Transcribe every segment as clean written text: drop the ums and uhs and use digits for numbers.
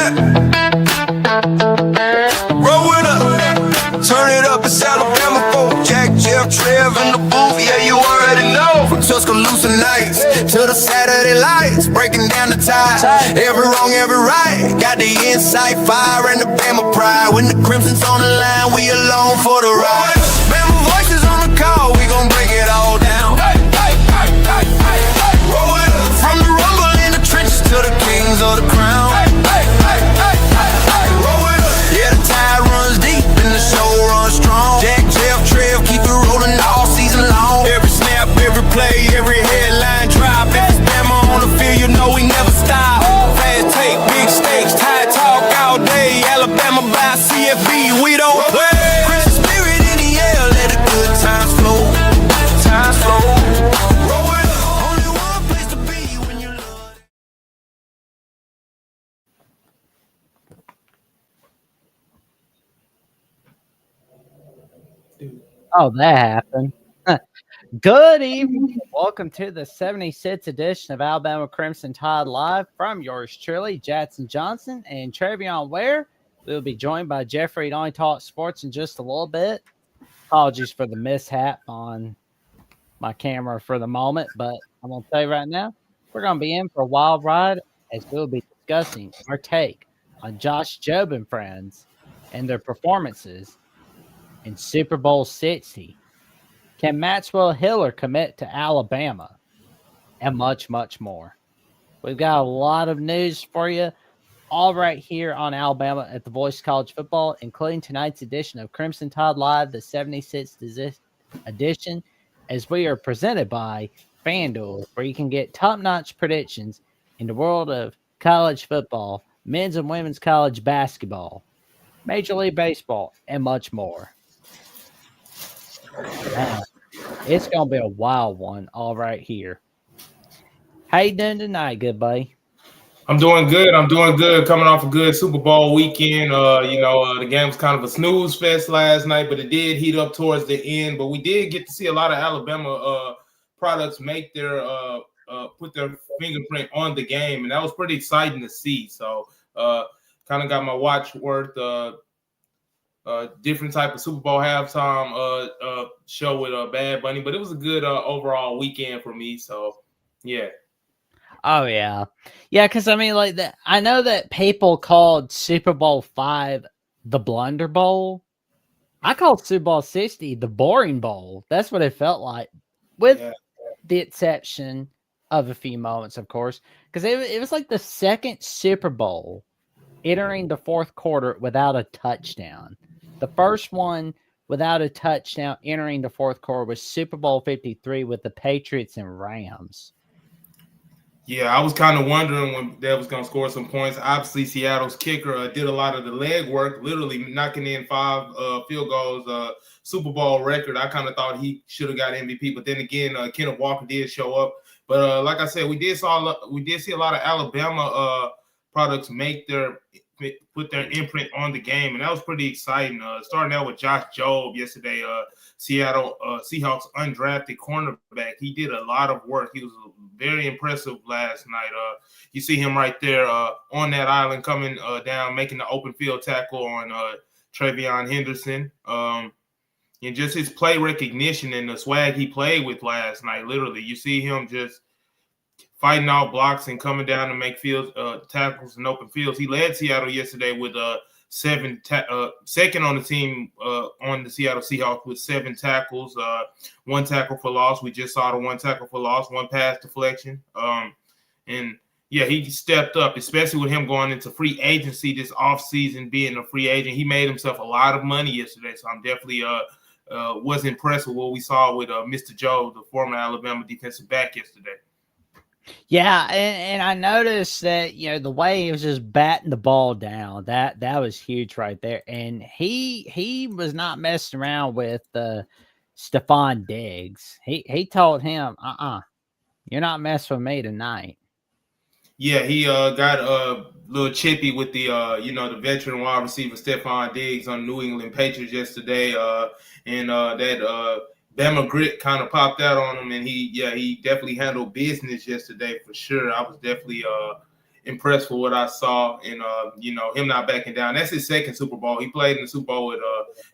Roll with us. Turn it up, it's Alabama folk. Jack, Jeff, Trev in the booth, yeah, you already know. From Tuscaloosa nights to the Saturday lights, breaking down the ties. Every wrong, every right. Got the insight, fire, and the Bama pride. When the Crimson's on the line, we alone for the ride. Bama voices on the call, we gon' break it all down. Roll with us. From the rumble in the trenches to the kings of the crown. Roll with us. Yeah, the tide runs deep and the show runs strong. Jack, Jeff, Trev, keep it rolling all season long. Every snap, every play, every headline drop. If it's Bama on the field, you know we never stop. Fast take, big stakes, tide talk all day. Alabama by CFB, we don't play. Christian spirit in the air, let the good times flow. Times flow. Roll with us. Only one place to be when you love. Oh, that happened. Good evening. Welcome to the 76th edition of Alabama Crimson Tide Live from yours truly, Jackson Johnson and Trevion Ware. We'll be joined by Jeffrey at Only Talk Sports in just a little bit. Apologies for the mishap on my camera for the moment, but I'm going to tell you right now, we're going to be in for a wild ride as we'll be discussing our take on Josh Jobe and friends and their performances in Super Bowl 60. Can Maxwell Hiller commit to Alabama? And much, much more. We've got a lot of news for you, all right here on Alabama at the Voice of College Football, including tonight's edition of Crimson Tide Live, the 76th edition, as we are presented by FanDuel, where you can get top-notch predictions in the world of college football, men's and women's college basketball, Major League Baseball, and much more. Man, it's going to be a wild one all right here. How you doing tonight, good buddy? I'm doing good. Coming off a good Super Bowl weekend. The game was kind of a snooze fest last night, but it did heat up towards the end. But we did get to see a lot of Alabama products make their put their fingerprint on the game, and that was pretty exciting to see. So kind of got my watch worth. Different type of Super Bowl halftime show with Bad Bunny, but it was a good overall weekend for me. So, yeah. Oh yeah, because I mean, like that. I know that people called Super Bowl 5 the Blunder Bowl. I called Super Bowl 60 the Boring Bowl. That's what it felt like, with the exception of a few moments, of course, because it was like the second Super Bowl entering the fourth quarter without a touchdown. The first one without a touchdown entering the fourth quarter was Super Bowl 53 with the Patriots and Rams. Yeah, I was kind of wondering when that was going to score some points. Obviously, Seattle's kicker did a lot of the leg work, literally knocking in 5 field goals, Super Bowl record. I kind of thought he should have got MVP, but then again, Kenneth Walker did show up. But like I said, we did see a lot of Alabama products put their imprint on the game, and that was pretty exciting. Starting out with Josh Jobe yesterday, Seattle Seahawks undrafted cornerback. He did a lot of work. He was very impressive last night. You see him right there on that island coming down, making the open field tackle on Travion Henderson. And just his play recognition and the swag he played with last night. Literally, you see him just fighting out blocks and coming down to make tackles and open fields. He led Seattle yesterday with second on the team on the Seattle Seahawks with 7 tackles, 1 tackle for loss. We just saw the 1 tackle for loss, 1 pass deflection. And yeah, he stepped up, especially with him going into free agency this offseason, being a free agent. He made himself a lot of money yesterday, so I'm definitely was impressed with what we saw with Mr. Joe, the former Alabama defensive back yesterday. Yeah, and I noticed that, the way he was just batting the ball down, that was huge right there. And he was not messing around with Stephon Diggs. He told him, you're not messing with me tonight. Yeah, he got a little chippy with the the veteran wide receiver Stephon Diggs on New England Patriots yesterday, and that Bama grit kind of popped out on him, and he definitely handled business yesterday for sure. I was definitely impressed with what I saw, and him not backing down. That's his second Super Bowl. He played in the Super Bowl with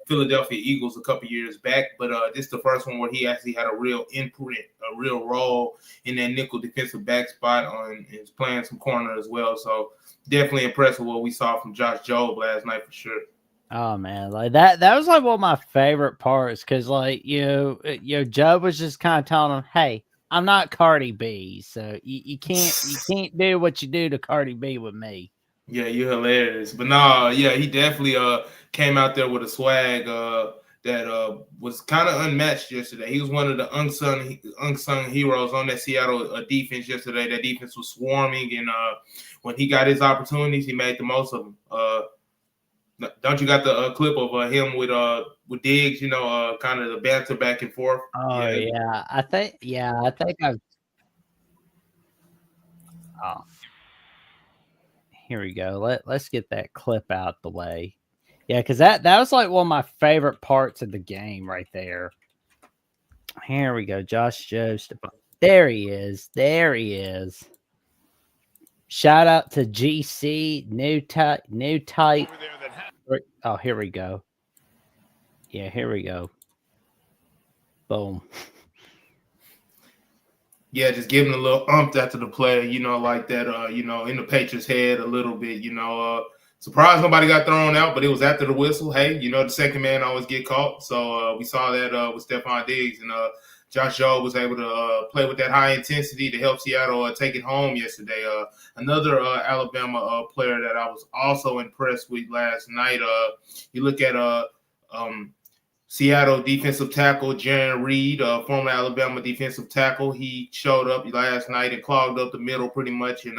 Philadelphia Eagles a couple years back, but this is the first one where he actually had a real imprint, a real role in that nickel defensive back spot, and is playing some corner as well. So definitely impressed with what we saw from Josh Jobe last night for sure. Oh man, like that was like one of my favorite parts because like Joe was just kind of telling him, "Hey, I'm not Cardi B, so you can't do what you do to Cardi B with me." Yeah, you're hilarious. But no, yeah, he definitely came out there with a swag that was kind of unmatched yesterday. He was one of the unsung heroes on that Seattle defense yesterday. That defense was swarming, and when he got his opportunities, he made the most of them. Don't you got the clip of him with Diggs? Kind of the banter back and forth. Oh yeah, I think I've. Oh, here we go. Let's get that clip out the way. Yeah, because that was like one of my favorite parts of the game right there. Here we go, Josh Jobe. There he is. There he is. Shout out to GC new type. Oh, here we go. Yeah, here we go. Boom. Yeah, just giving a little after the play, like that, in the Patriots' head a little bit, surprised nobody got thrown out, but it was after the whistle. Hey, the second man always get caught. So we saw that with Stephon Diggs, and Josh Jobe was able to play with that high intensity to help Seattle take it home yesterday. Another Alabama player that I was also impressed with last night. You look at Seattle defensive tackle Jaron Reed, former Alabama defensive tackle. He showed up last night and clogged up the middle pretty much and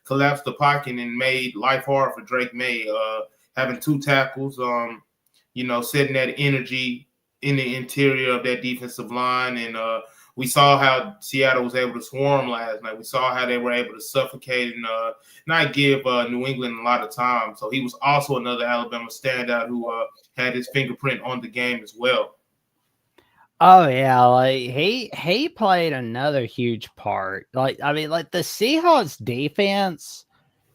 collapsed the pocket and made life hard for Drake May. Having two tackles, setting that energy in the interior of that defensive line. And we saw how Seattle was able to swarm last night. We saw how they were able to suffocate and not give New England a lot of time. So he was also another Alabama standout who had his fingerprint on the game as well. Oh yeah, like he played another huge part. Like the Seahawks defense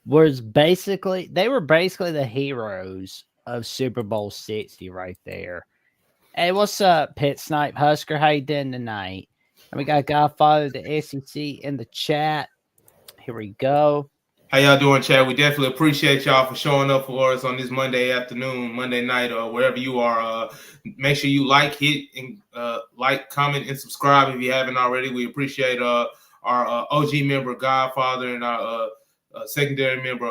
was basically the heroes of Super Bowl 60 right there. Hey, what's up, Pit Snipe Husker? How you doing tonight? And we got Godfather the SEC in the chat. Here we go. How y'all doing, Chad? We definitely appreciate y'all for showing up for us on this Monday afternoon, Monday night, or wherever you are. Make sure you hit, and comment, and subscribe if you haven't already. We appreciate our OG member, Godfather, and our secondary member,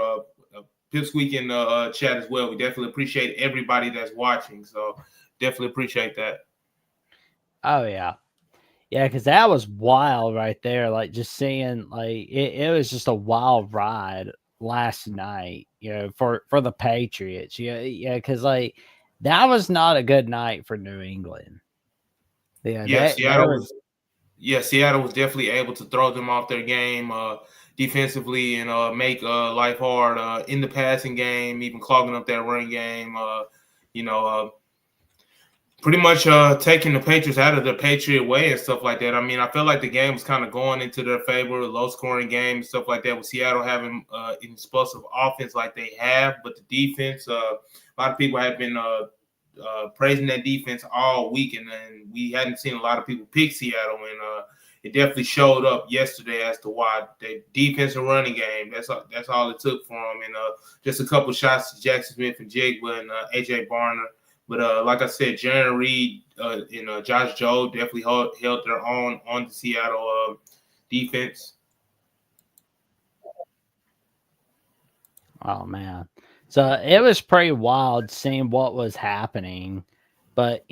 Pipsqueak in the chat as well. We definitely appreciate everybody that's watching. So definitely appreciate that. Oh, yeah. Yeah, because that was wild right there. Like just seeing, like it was just a wild ride last night. For the Patriots. Yeah, because like that was not a good night for New England. Seattle was definitely able to throw them off their game defensively and make life hard in the passing game, even clogging up that run game. Pretty much taking the Patriots out of the Patriot way and stuff like that. I mean, I felt like the game was kind of going into their favor, a low-scoring game and stuff like that, with Seattle having an explosive offense like they have. But the defense, a lot of people have been praising that defense all week, and then we hadn't seen a lot of people pick Seattle, and it definitely showed up yesterday as to why. The defense and running game, that's all it took for them. And just a couple shots to Jackson Smith and Jigba and A.J. Barner. But like I said, Jaron Reed and Josh Jobe definitely held their own on the Seattle defense. Oh, man. So it was pretty wild seeing what was happening. But,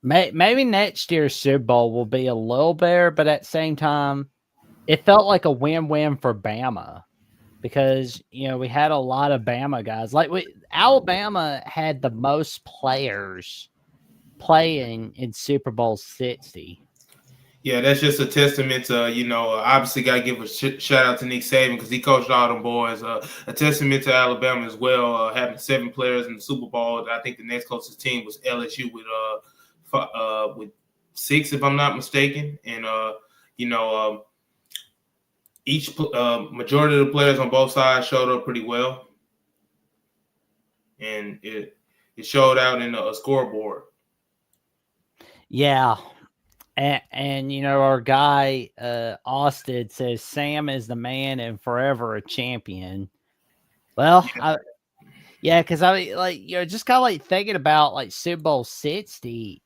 maybe next year's Super Bowl will be a little better. But at the same time, it felt like a win-win for Bama. Because, we had a lot of Bama guys. Alabama had the most players playing in Super Bowl 60. Yeah, that's just a testament to, obviously got to give a shout out to Nick Saban because he coached all them boys. A testament to Alabama as well, having 7 players in the Super Bowl. I think the next closest team was LSU with 6, if I'm not mistaken. And, each majority of the players on both sides showed up pretty well, and it showed out in a scoreboard. Yeah. And our guy Austin says Sam is the man and forever a champion. Well, because just kind of like thinking about like Super Bowl 60,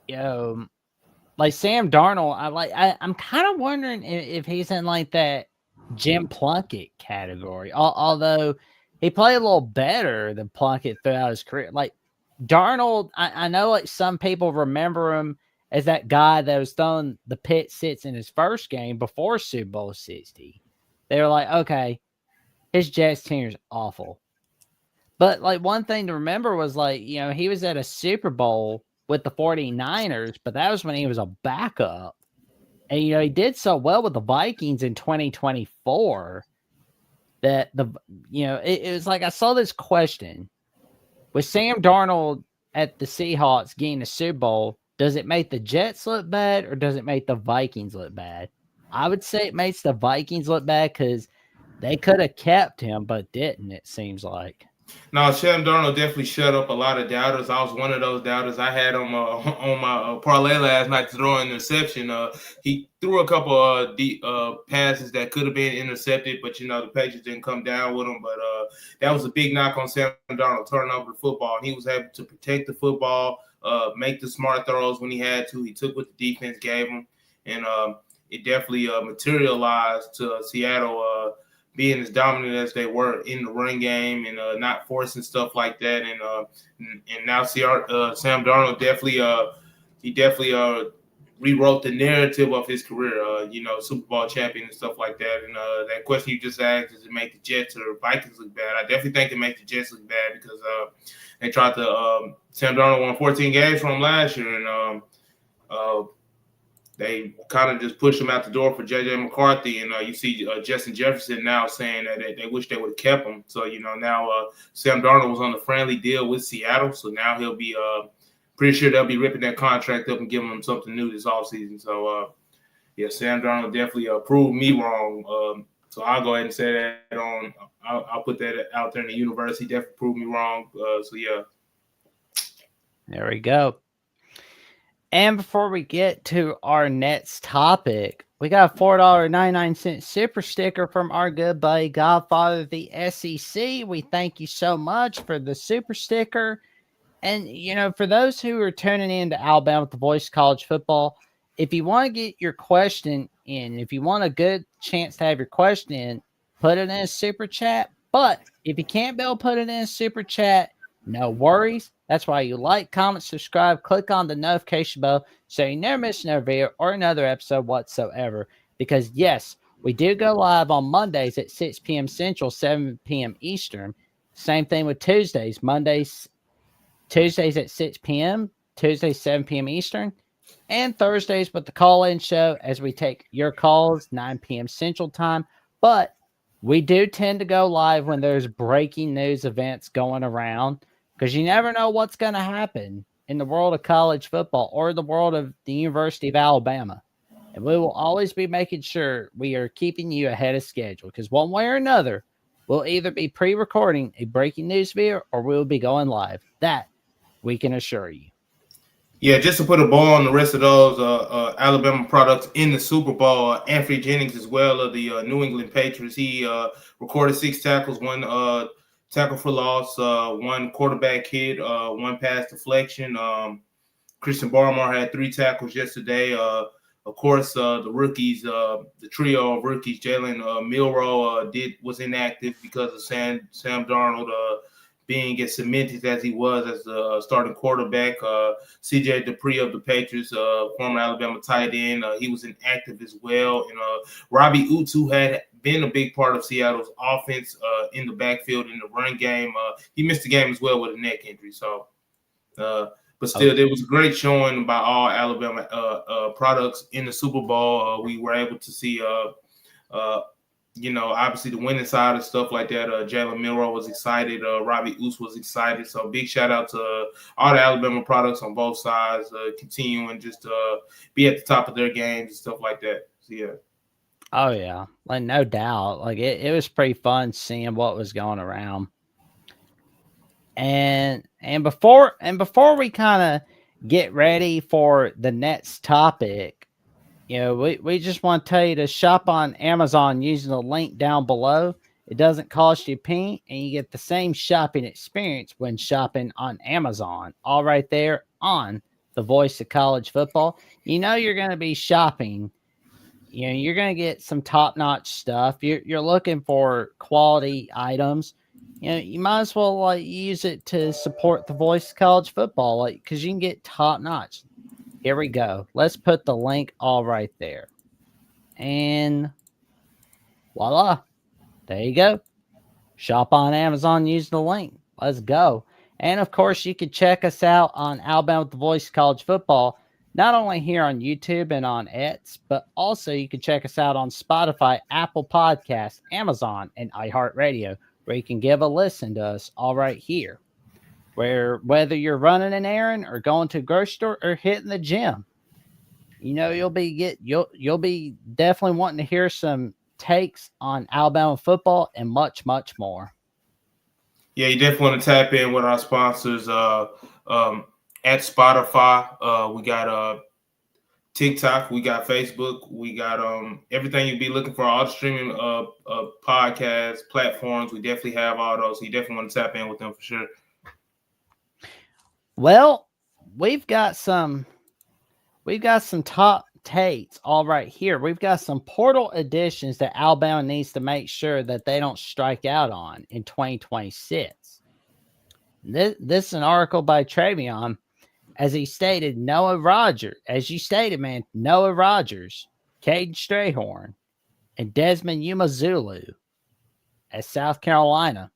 like Sam Darnold. I'm kind of wondering if he's in like that Jim Plunkett category. Although he played a little better than Plunkett throughout his career. Like Darnold, I know like some people remember him as that guy that was throwing the pick six in his first game before Super Bowl 60. They were like, okay, his Jets team is awful. But like one thing to remember was like, he was at a Super Bowl with the 49ers, but that was when he was a backup. And, he did so well with the Vikings in 2024 that it was like I saw this question. With Sam Darnold at the Seahawks getting the Super Bowl, does it make the Jets look bad or does it make the Vikings look bad? I would say it makes the Vikings look bad because they could have kept him, but didn't, it seems like. No, Sam Darnold definitely shut up a lot of doubters. I was one of those doubters. I had on my parlay last night to throw an interception. He threw a couple deep passes that could have been intercepted, but the Patriots didn't come down with them. But that was a big knock on Sam Darnold, turning over the football. And he was able to protect the football, make the smart throws when he had to. He took what the defense gave him, and it definitely materialized to Seattle being as dominant as they were in the run game and not forcing stuff like that. And now Sam Darnold definitely rewrote the narrative of his career, Super Bowl champion and stuff like that. And that question you just asked, does it make the Jets or Vikings look bad? I definitely think it makes the Jets look bad because they tried to Sam Darnold won 14 games from last year, and they kind of just pushed him out the door for J.J. McCarthy. And you see Justin Jefferson now saying that they wish they would have kept him. So, now Sam Darnold was on a friendly deal with Seattle. So now he'll be pretty sure they'll be ripping that contract up and giving him something new this offseason. So, Sam Darnold definitely proved me wrong. So I'll go ahead and say that on. I'll put that out there in the universe. He definitely proved me wrong. There we go. And before we get to our next topic, we got a $4.99 super sticker from our good buddy Godfather of the SEC. We thank you so much for the super sticker. And, for those who are tuning in to Alabama with the Voice of College Football, if you want to get your question in, if you want a good chance to have your question in, put it in a super chat. But if you can't be able to put it in a super chat, no worries. That's why you like, comment, subscribe, click on the notification bell so you never miss another video or another episode whatsoever. Because, yes, we do go live on Mondays at 6 p.m. Central, 7 p.m. Eastern. Same thing with Tuesdays. Tuesdays at 6 p.m., Tuesdays 7 p.m. Eastern, and Thursdays with the call-in show as we take your calls, 9 p.m. Central Time. But we do tend to go live when there's breaking news events going around, because you never know what's going to happen in the world of college football or the world of the University of Alabama. And we will always be making sure we are keeping you ahead of schedule, because one way or another, we'll either be pre-recording a breaking news video or we'll be going live. That we can assure you. Yeah, just to put a bow on the rest of those Alabama products in the Super Bowl, Anthony Jennings as well of the New England Patriots. He recorded 6 tackles, 1 tackle for loss, 1 quarterback hit, 1 pass deflection. Christian Barmore had 3 tackles yesterday. Of course, the rookies, the trio of rookies, Jalen Milroe was inactive because of Sam Darnold being as cemented as he was as the starting quarterback. C.J. Dupree of the Patriots, former Alabama tight end, he was inactive as well. And Robbie Utu had been a big part of Seattle's offense in the backfield in the run game. He missed the game as well with a neck injury. So, but still, It was a great showing by all Alabama products in the Super Bowl. We were able to see obviously the winning side of stuff like that. Jalen Milroe was excited. Robbie Ouz was excited. So big shout out to all the Alabama products on both sides, continuing just to be at the top of their games and stuff like that. So, yeah. Oh yeah, like no doubt. Like it was pretty fun seeing what was going around. And before we kind of get ready for the next topic, we just want to tell you to shop on Amazon using the link down below. It doesn't cost you a penny, and you get the same shopping experience when shopping on Amazon. All right there on the voice of college football. You're going to be shopping. You're going to get some top-notch stuff. You're looking for quality items. You might as well use it to support the voice of college football, because you can get top-notch. Here we go. Let's put the link all right there. And voila. There you go. Shop on Amazon, use the link. Let's go. And of course, you can check us out on Alabama with the Voice of College Football, not only here on YouTube and on X, but also you can check us out on Spotify, Apple Podcasts, Amazon, and iHeartRadio, where you can give a listen to us all right here. Whether you're running an errand or going to a grocery store or hitting the gym, you'll be definitely wanting to hear some takes on Alabama football and much, much more. Yeah, you definitely want to tap in with our sponsors at Spotify. We got TikTok, we got Facebook, we got everything you'd be looking for, all the streaming podcast platforms. We definitely have all those. So you definitely want to tap in with them for sure. Well, we've got some top takes all right here. We've got some portal additions that Alabama needs to make sure that they don't strike out on in 2026. This is an article by Travion. As he stated, Noah Rogers, as you stated, man, Noah Rogers, Caden Strayhorn, and Desmond Umazulu at South Carolina.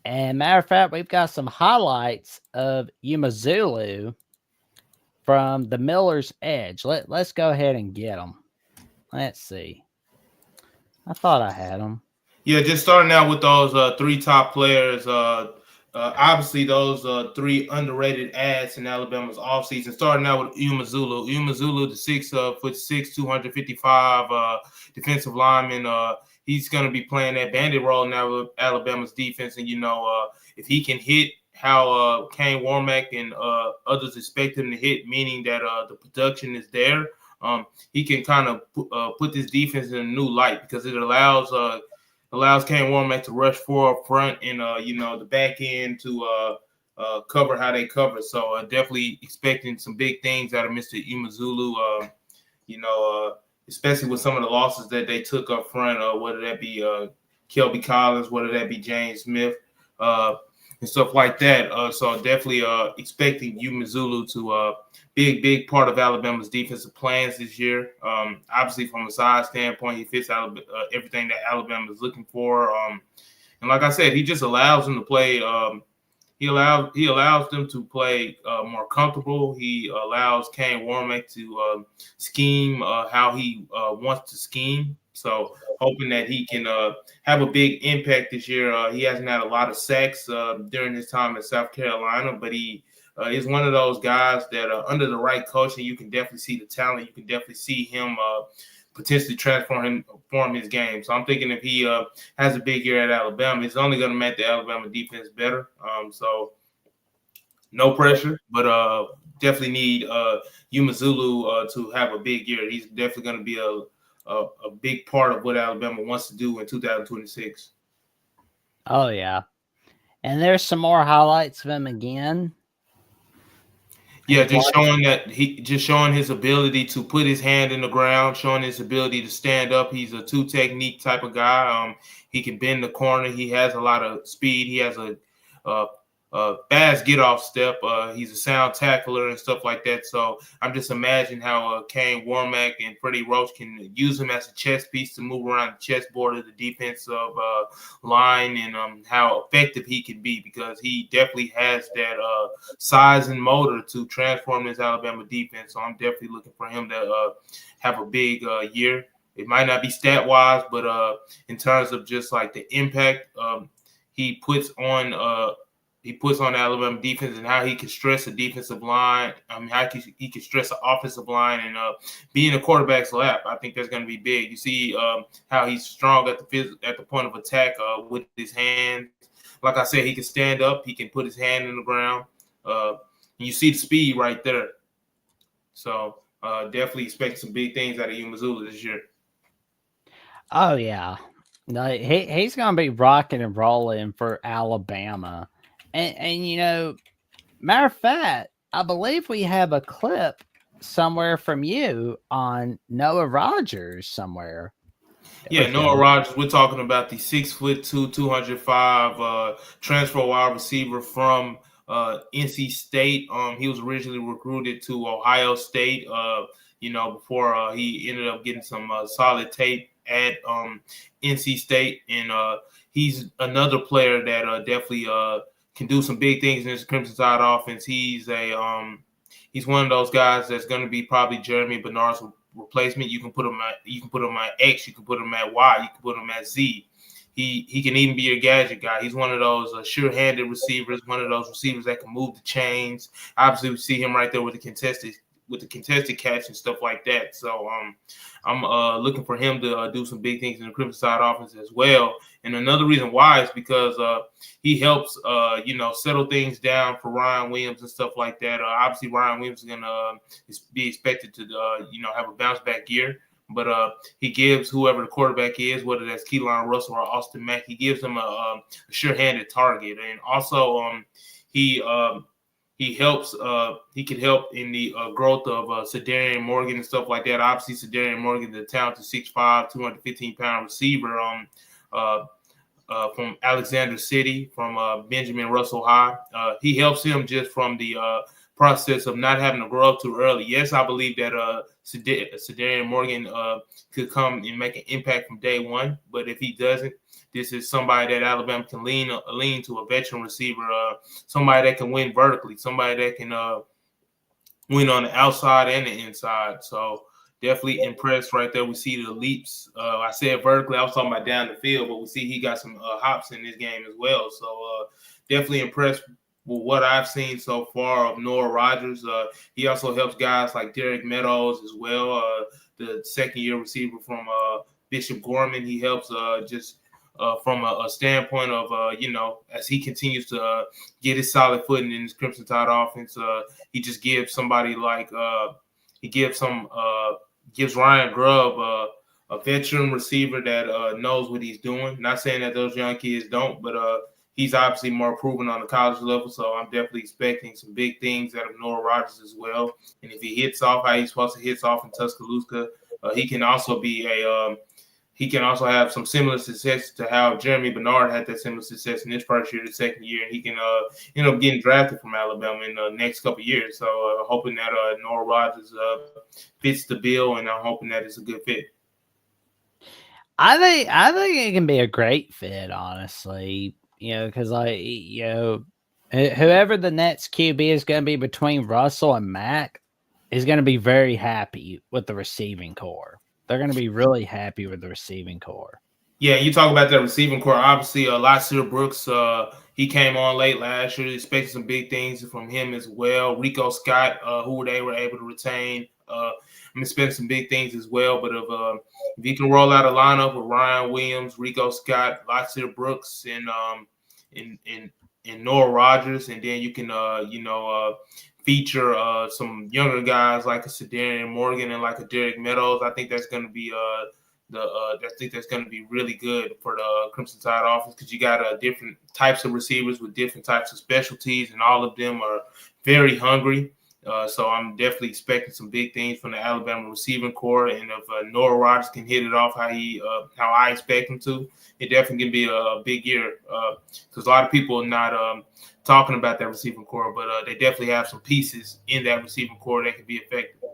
And matter of fact, we've got some highlights of Umazulu from the Miller's Edge. Let's go ahead and get them. Let's see. I thought I had them. Yeah, just starting out with those three top players. Obviously, those three underrated ads in Alabama's offseason. Starting out with Umazulu. Umazulu, the 6'6", 255 defensive lineman. He's going to be playing that bandit role now with Alabama's defense. And, if he can hit how Kane Warmack and others expect him to hit, meaning that the production is there, he can kind of put this defense in a new light, because it allows Kane Warmack to rush forward front and the back end to cover how they cover. So definitely expecting some big things out of Mr. Umazulu. Especially with some of the losses that they took up front, whether that be Kelby Collins, whether that be James Smith, and stuff like that. So definitely expecting Umazulu to be a big part of Alabama's defensive plans this year. Obviously, from a size standpoint, he fits everything that Alabama is looking for. And like I said, he just allows them to play. He allows them to play more comfortable. He allows Kane Warmack to scheme how he wants to scheme. So hoping that he can have a big impact this year. He hasn't had a lot of sacks during his time at South Carolina, but he is one of those guys that under the right coaching, you can definitely see the talent. You can definitely see him potentially transform his game. So I'm thinking if he has a big year at Alabama, it's only going to make the Alabama defense better. So no pressure, but definitely need Umazulu to have a big year. He's definitely going to be a big part of what Alabama wants to do in 2026. Oh yeah, and there's some more highlights of him again. Yeah, just showing his ability to put his hand in the ground, showing his ability to stand up. He's a two technique type of guy. He can bend the corner. He has a lot of speed. He has a fast get off step. He's a sound tackler and stuff like that. So I'm just imagining how Kane Warmack and Freddie Roach can use him as a chess piece to move around the chessboard of the defensive line, and how effective he can be, because he definitely has that size and motor to transform this Alabama defense. So I'm definitely looking for him to have a big year. It might not be stat wise, but in terms of just like the impact he puts on he puts on the Alabama defense and how he can stress a defensive line. I mean, how he can stress an offensive line and be in a quarterback's lap. I think that's going to be big. You see how he's strong at the point of attack with his hands. Like I said, he can stand up. He can put his hand in the ground. And you see the speed right there. So definitely expect some big things out of Missoula this year. Oh yeah, no, he's gonna be rocking and rolling for Alabama, and matter of fact, I believe we have a clip somewhere from you on Noah Rogers somewhere. Yeah, Noah Rogers. We're talking about the 6'2", 205 transfer wide receiver from NC State. He was originally recruited to Ohio State. Before he ended up getting some solid tape at NC State, and he's another player that definitely can do some big things in this Crimson Tide offense. He's one of those guys that's going to be probably Jeremy Bernard's replacement. You can put him at X, you can put him at Y, you can put him at Z. He can even be a gadget guy. He's one of those sure-handed receivers, one of those receivers that can move the chains. Obviously, we see him right there with the contested catch and stuff like that. So I'm looking for him to do some big things in the Crimson Tide offense as well. And another reason why is because he helps settle things down for Ryan Williams and stuff like that. Obviously, Ryan Williams is gonna be expected to have a bounce back year. But he gives whoever the quarterback is, whether that's Keelan Russell or Austin Mack, he gives them a sure-handed target. And also he helps. He could help in the growth of Sedarian Morgan and stuff like that. Obviously, Sedarian Morgan, the talented 6'5", 215-pound receiver from Alexander City, from Benjamin Russell High. He helps him just from the process of not having to grow up too early. Yes, I believe that Sedarian Morgan could come and make an impact from day one. But if he doesn't, this is somebody that Alabama can lean to, a veteran receiver, somebody that can win vertically, somebody that can win on the outside and the inside. So definitely impressed right there. We see the leaps. I said vertically, I was talking about down the field, but we see he got some hops in this game as well. So definitely impressed with what I've seen so far of Noah Rogers. He also helps guys like Derek Meadows as well, the second-year receiver from Bishop Gorman. He helps from a standpoint of, as he continues to get his solid footing in his Crimson Tide offense, he just gives somebody like gives Ryan Grubb a veteran receiver that knows what he's doing. Not saying that those young kids don't, but he's obviously more proven on the college level, so I'm definitely expecting some big things out of Noah Rogers as well. And if he hits off how he's supposed to hit off in Tuscaloosa, he can also have some similar success to how Jeremy Bernard had that similar success in his first year, the second year, and he can end up getting drafted from Alabama in the next couple of years. So hoping that Noah Rogers fits the bill, and I'm hoping that it's a good fit. I think it can be a great fit, honestly. Because whoever the next QB is going to be between Russell and Mack is going to be very happy with the receiving core. They're going to be really happy with the receiving core. Yeah, you talk about that receiving core. Obviously, Lysir Brooks, he came on late last year. Expecting some big things from him as well. Rico Scott, who they were able to retain. I'm expecting some big things as well. But if you can roll out a lineup with Ryan Williams, Rico Scott, Lysir Brooks, and Noah Rogers, and then you can feature some younger guys like a Sedarian Morgan and like a Derek Meadows, I think that's going to be really good for the Crimson Tide offense, because you got different types of receivers with different types of specialties, and all of them are very hungry. So I'm definitely expecting some big things from the Alabama receiving core. And if Noah Rogers can hit it off how I expect him to, it definitely can be a big year. Because a lot of people are not talking about that receiving core, but they definitely have some pieces in that receiving core that can be effective.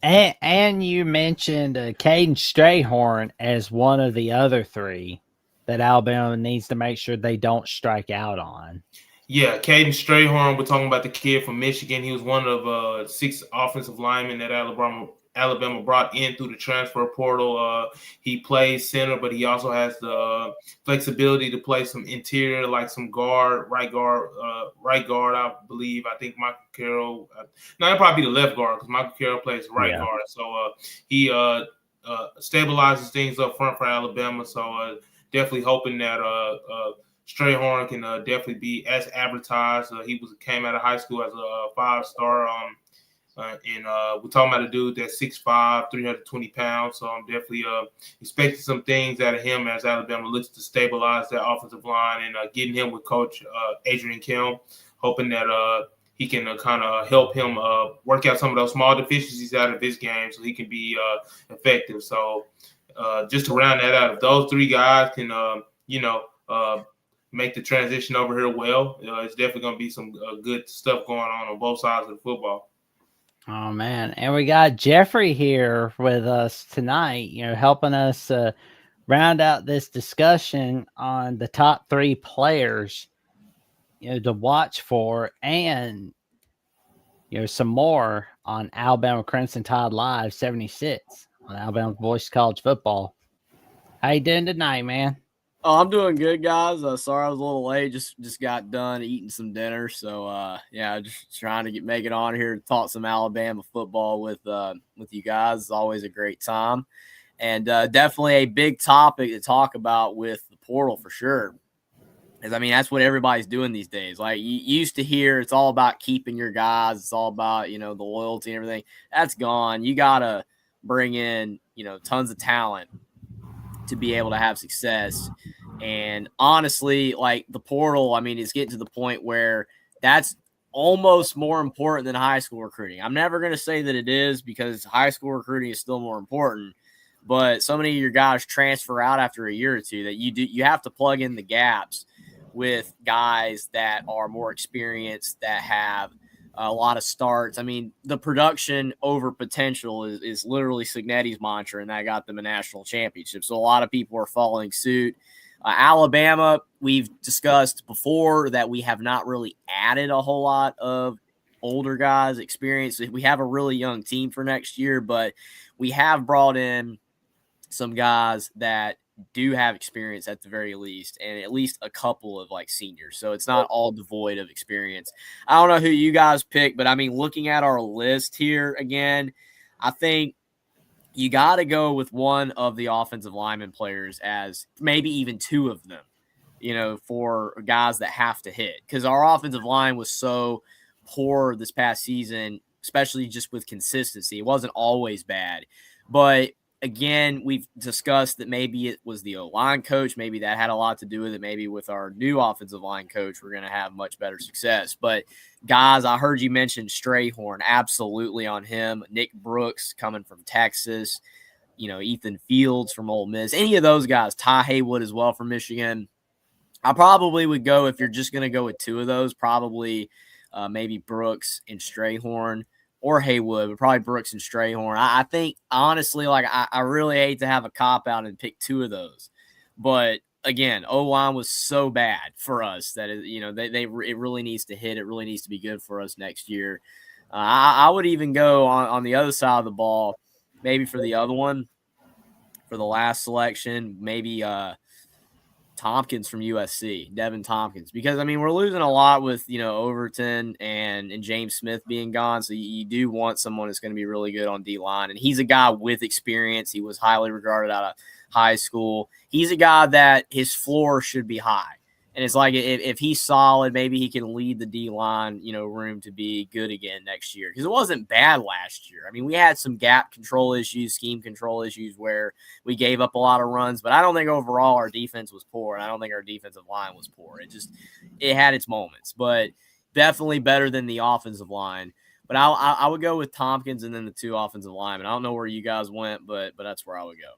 And you mentioned Caden Strayhorn as one of the other three that Alabama needs to make sure they don't strike out on. Yeah, Caden Strayhorn, we're talking about the kid from Michigan. He was one of 6 offensive linemen that Alabama brought in through the transfer portal. He plays center, but he also has the flexibility to play some interior, like some right guard, I believe. I think Michael Carroll. No, it'll probably be the left guard because Michael Carroll plays right guard. So he stabilizes things up front for Alabama. So definitely hoping that Strayhorn can definitely be as advertised. He came out of high school as a 5-star. And we're talking about a dude that's 6'5", 320 pounds. So I'm definitely expecting some things out of him as Alabama looks to stabilize that offensive line and getting him with Coach Adrian Kelm, hoping that he can kind of help him work out some of those small deficiencies out of his game so he can be effective. So just to round that out, if those three guys can, make the transition over here well, it's definitely going to be some good stuff going on both sides of the football. Oh, man. And we got Jeffrey here with us tonight, helping us round out this discussion on the top 3 players, to watch for, and, some more on Alabama Crimson Tide Live 76 on Alabama Voice College Football. How you doing tonight, man? Oh, I'm doing good, guys. Sorry I was a little late. Just got done eating some dinner. So, just trying to make it on here to talk some Alabama football with you guys. It's always a great time. And definitely a big topic to talk about with the portal for sure. Because, that's what everybody's doing these days. Like, you used to hear it's all about keeping your guys. It's all about, the loyalty and everything. That's gone. You got to bring in, tons of talent to be able to have success. And honestly, like the portal, it's getting to the point where that's almost more important than high school recruiting. I'm never going to say that it is, because high school recruiting is still more important, but so many of your guys transfer out after a year or two that you have to plug in the gaps with guys that are more experienced, that have a lot of starts. The production over potential is literally Signetti's mantra, and that got them a national championship. So a lot of people are following suit. Alabama, we've discussed before that we have not really added a whole lot of older guys, experience. We have a really young team for next year, but we have brought in some guys that do have experience at the very least, and at least a couple of seniors. So it's not all devoid of experience. I don't know who you guys pick, but looking at our list here again, I think you got to go with one of the offensive lineman players, as maybe even 2 of them, for guys that have to hit, because our offensive line was so poor this past season, especially just with consistency. It wasn't always bad, but again, we've discussed that maybe it was the O-line coach. Maybe that had a lot to do with it. Maybe with our new offensive line coach, we're going to have much better success. But, guys, I heard you mention Strayhorn. Absolutely on him. Nick Brooks coming from Texas. Ethan Fields from Ole Miss. Any of those guys. Ty Haywood as well from Michigan. I probably would go, if you're just going to go with 2 of those, probably maybe Brooks and Strayhorn. Or Haywood, but probably Brooks and Strayhorn. I think, honestly, I really hate to have a cop-out and pick 2 of those. But, again, O-line was so bad for us that, it really needs to hit. It really needs to be good for us next year. I would even go on the other side of the ball, maybe for the other one, for the last selection, maybe Tompkins from USC, Devin Tompkins, because we're losing a lot with Overton and James Smith being gone, so you do want someone that's going to be really good on D-line, and he's a guy with experience. He was highly regarded out of high school. He's a guy that his floor should be high, and it's like if he's solid, maybe he can lead the D-line room to be good again next year, because it wasn't bad last year. We had some gap control issues, scheme control issues where we gave up a lot of runs, but I don't think overall our defense was poor, and I don't think our defensive line was poor. It had its moments, but definitely better than the offensive line. But I would go with Tompkins and then the 2 offensive linemen. I don't know where you guys went, but that's where I would go.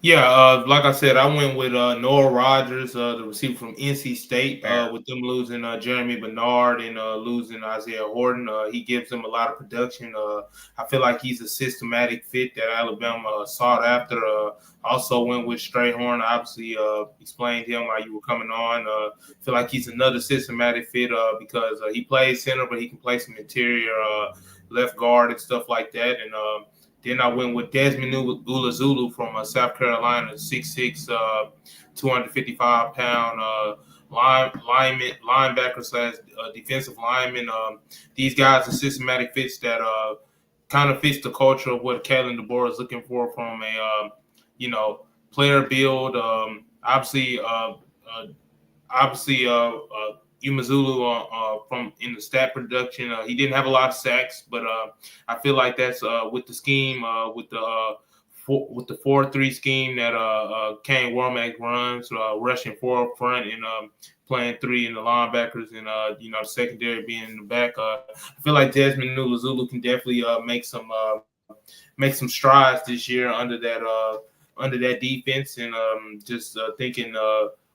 Yeah, like I said, I went with Noah Rogers, the receiver from NC State, with them losing Jeremy Bernard and losing Isaiah Horton. He gives them a lot of production. I feel like he's a systematic fit that Alabama sought after. Also went with Strayhorn. Obviously, explained him while you were coming on. Feel like he's another systematic fit because he plays center, but he can play some interior left guard and stuff like that. And Then I went with Desmond Ulazulu from South Carolina, 6'6", 255-pound linebacker slash defensive lineman. These guys are systematic fits that kind of fits the culture of what Kalen DeBoer is looking for from a player build. Obviously, Umazulu from in the stat production, he didn't have a lot of sacks, but I feel like that's with the scheme, with the 4-3 scheme that Kane Wormack runs, rushing 4 up front and playing 3 in the linebackers, and the secondary being in the back. I feel like Desmond Ulazulu can definitely make some strides this year under that defense, and just thinking.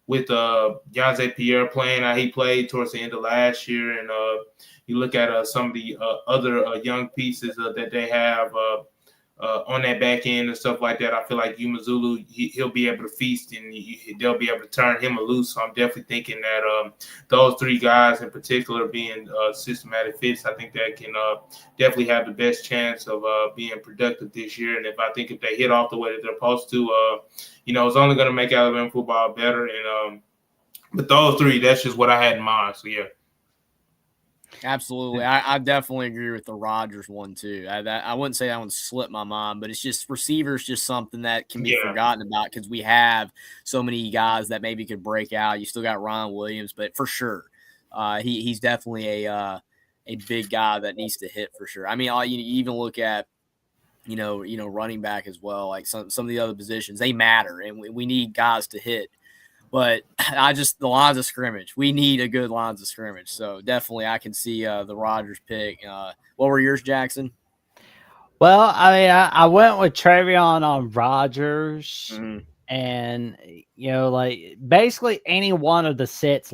With Yonze Pierre playing how he played towards the end of last year, and you look at some of the other young pieces that they have on that back end and stuff like that, I feel like Umazulu, he'll be able to feast, and they'll be able to turn him loose. So I'm definitely thinking that those 3 guys in particular being systematic fits, I think that can definitely have the best chance of being productive this year. And if they hit off the way that they're supposed to, it's only going to make Alabama football better. And but those 3, that's just what I had in mind. So yeah. Absolutely. I definitely agree with the Rogers one too. I wouldn't say that one slipped my mind, but it's just receivers, just something that can be forgotten about because we have so many guys that maybe could break out. You still got Ron Williams, but for sure, he's definitely a big guy that needs to hit for sure. I mean, you even look at running back as well, like some of the other positions, they matter, and we need guys to hit. But the lines of scrimmage, we need a good lines of scrimmage. So definitely I can see the Rodgers pick. What were yours, Jackson? Well, I mean, I went with Trevion on Rodgers, and like basically any one of the 6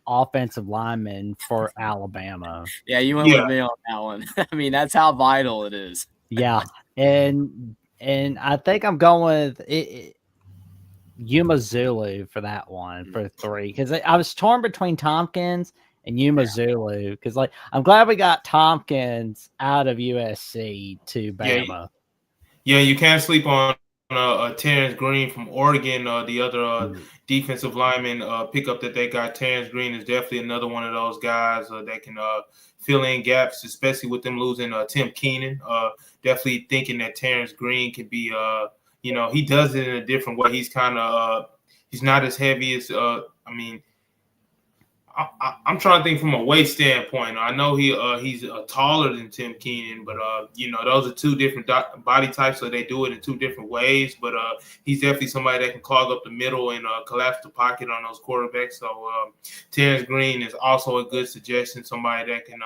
offensive linemen for Alabama. Yeah, you went with me on that one. I mean, that's how vital it is. Yeah, and I think I'm going with Umazulu for that one for 3 because I was torn between Tompkins and Umazulu because I'm glad we got Tompkins out of USC to Bama. Yeah, you can't sleep on Terrence Green from Oregon. The other defensive lineman pickup that they got, Terrence Green, is definitely another one of those guys that can fill in gaps, especially with them losing Tim Keenan. Definitely thinking that Terrence Green could be he does it in a different way. He's kind of he's not as heavy as I'm trying to think from a weight standpoint. I know he's taller than Tim Keenan, but those are 2 different body types, so they do it in 2 different ways. But he's definitely somebody that can clog up the middle and collapse the pocket on those quarterbacks. So Terrence Green is also a good suggestion, somebody that can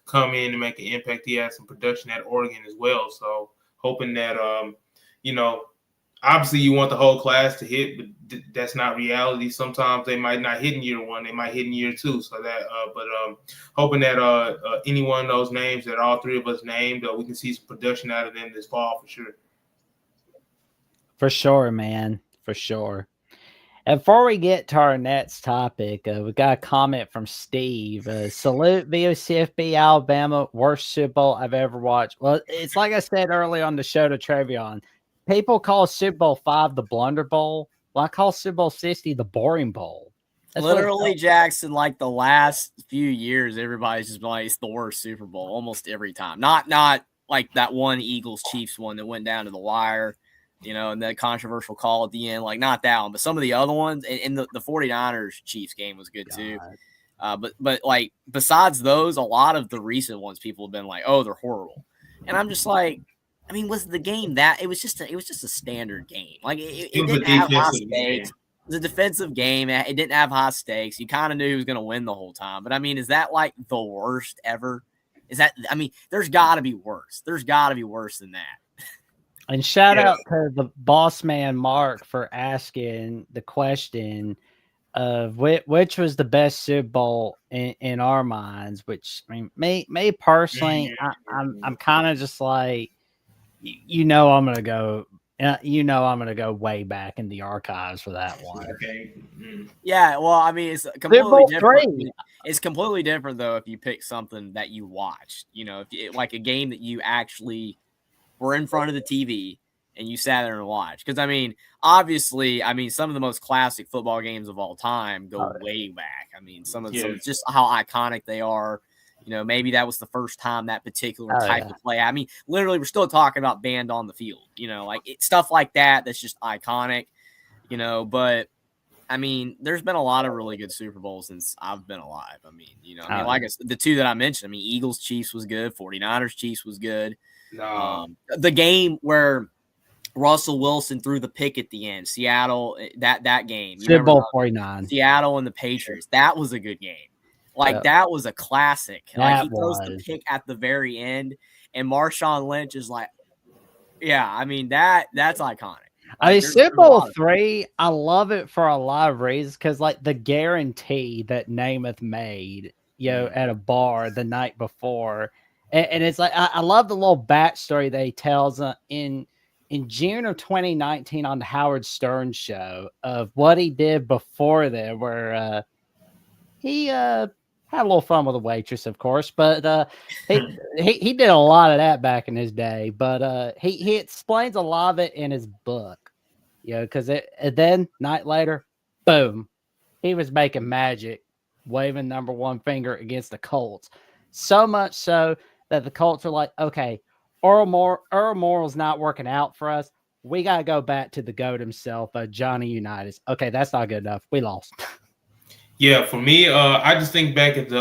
come in and make an impact. He had some production at Oregon as well. So hoping that obviously, you want the whole class to hit, but that's not reality. Sometimes they might not hit in year 1; they might hit in year 2. So that, hoping that any one of those names that all 3 of us named, we can see some production out of them this fall for sure. For sure, man, for sure. And before we get to our next topic, we got a comment from Steve. Salute VOCFB Alabama, worst Super Bowl I've ever watched. Well, it's like I said early on the show to Trevion. People call Super Bowl 5 the Blunder Bowl. Well, I call Super Bowl 60 the Boring Bowl. That's literally, Jackson, like the last few years, everybody's just been like, it's the worst Super Bowl almost every time. Not like that one Eagles-Chiefs one that went down to the wire, and that controversial call at the end. Like, not that one, but some of the other ones. And the 49ers-Chiefs game was good, too. But like, besides those, a lot of the recent ones, people have been like, oh, they're horrible. And I'm just like, I mean, was the game that it was just a standard game? Like it didn't have high stakes. It was a defensive game. It didn't have high stakes. You kind of knew he was going to win the whole time. But I mean, is that like the worst ever? There's got to be worse. There's got to be worse than that. And shout out to the boss man Mark for asking the question of which was the best Super Bowl in our minds. Which I mean, me personally, I'm kind of just like. I'm gonna go. I'm gonna go way back in the archives for that one. Okay. Yeah, well, I mean, it's completely different. It's completely different though if you pick something that you watched. If like a game that you actually were in front of the TV and you sat there and watched. Because, I mean, obviously, some of the most classic football games of all time go way back. I mean, some just how iconic they are. Maybe that was the first time that particular type of play. I mean, literally, we're still talking about band on the field, stuff like that. That's just iconic, but I mean, there's been a lot of really good Super Bowls since I've been alive. Like I said, the two that I mentioned, Eagles Chiefs was good. 49ers Chiefs was good. No. The game where Russell Wilson threw the pick at the end, Seattle, that game. Super Bowl 49. Seattle and the Patriots. That was a good game. That was a classic. He throws the pick at the very end, and Marshawn Lynch is like, that's iconic. Super Bowl 3, I love it for a lot of reasons because, the guarantee that Namath made, at a bar the night before, and it's I love the little backstory that he tells in June of 2019 on the Howard Stern show of what he did before then, where he had a little fun with a waitress, of course, but he did a lot of that back in his day. But he explains a lot of it in his book, because then night later, boom, he was making magic, waving number one finger against the Colts. So much so that the Colts are like, okay, Earl Morrall's not working out for us. We got to go back to the GOAT himself, Johnny Unitas. Okay, that's not good enough. We lost. Yeah, for me, I just think back at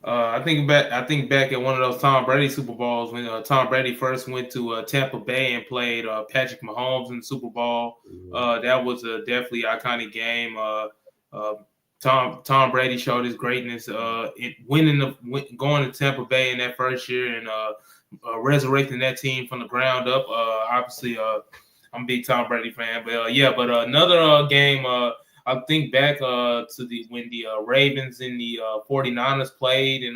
I think back at one of those Tom Brady Super Bowls when Tom Brady first went to Tampa Bay and played Patrick Mahomes in the Super Bowl. That was a definitely iconic game. Tom Brady showed his greatness going to Tampa Bay in that first year and resurrecting that team from the ground up. Obviously, I'm a big Tom Brady fan, but another game. I think back to when the Ravens and the 49ers played in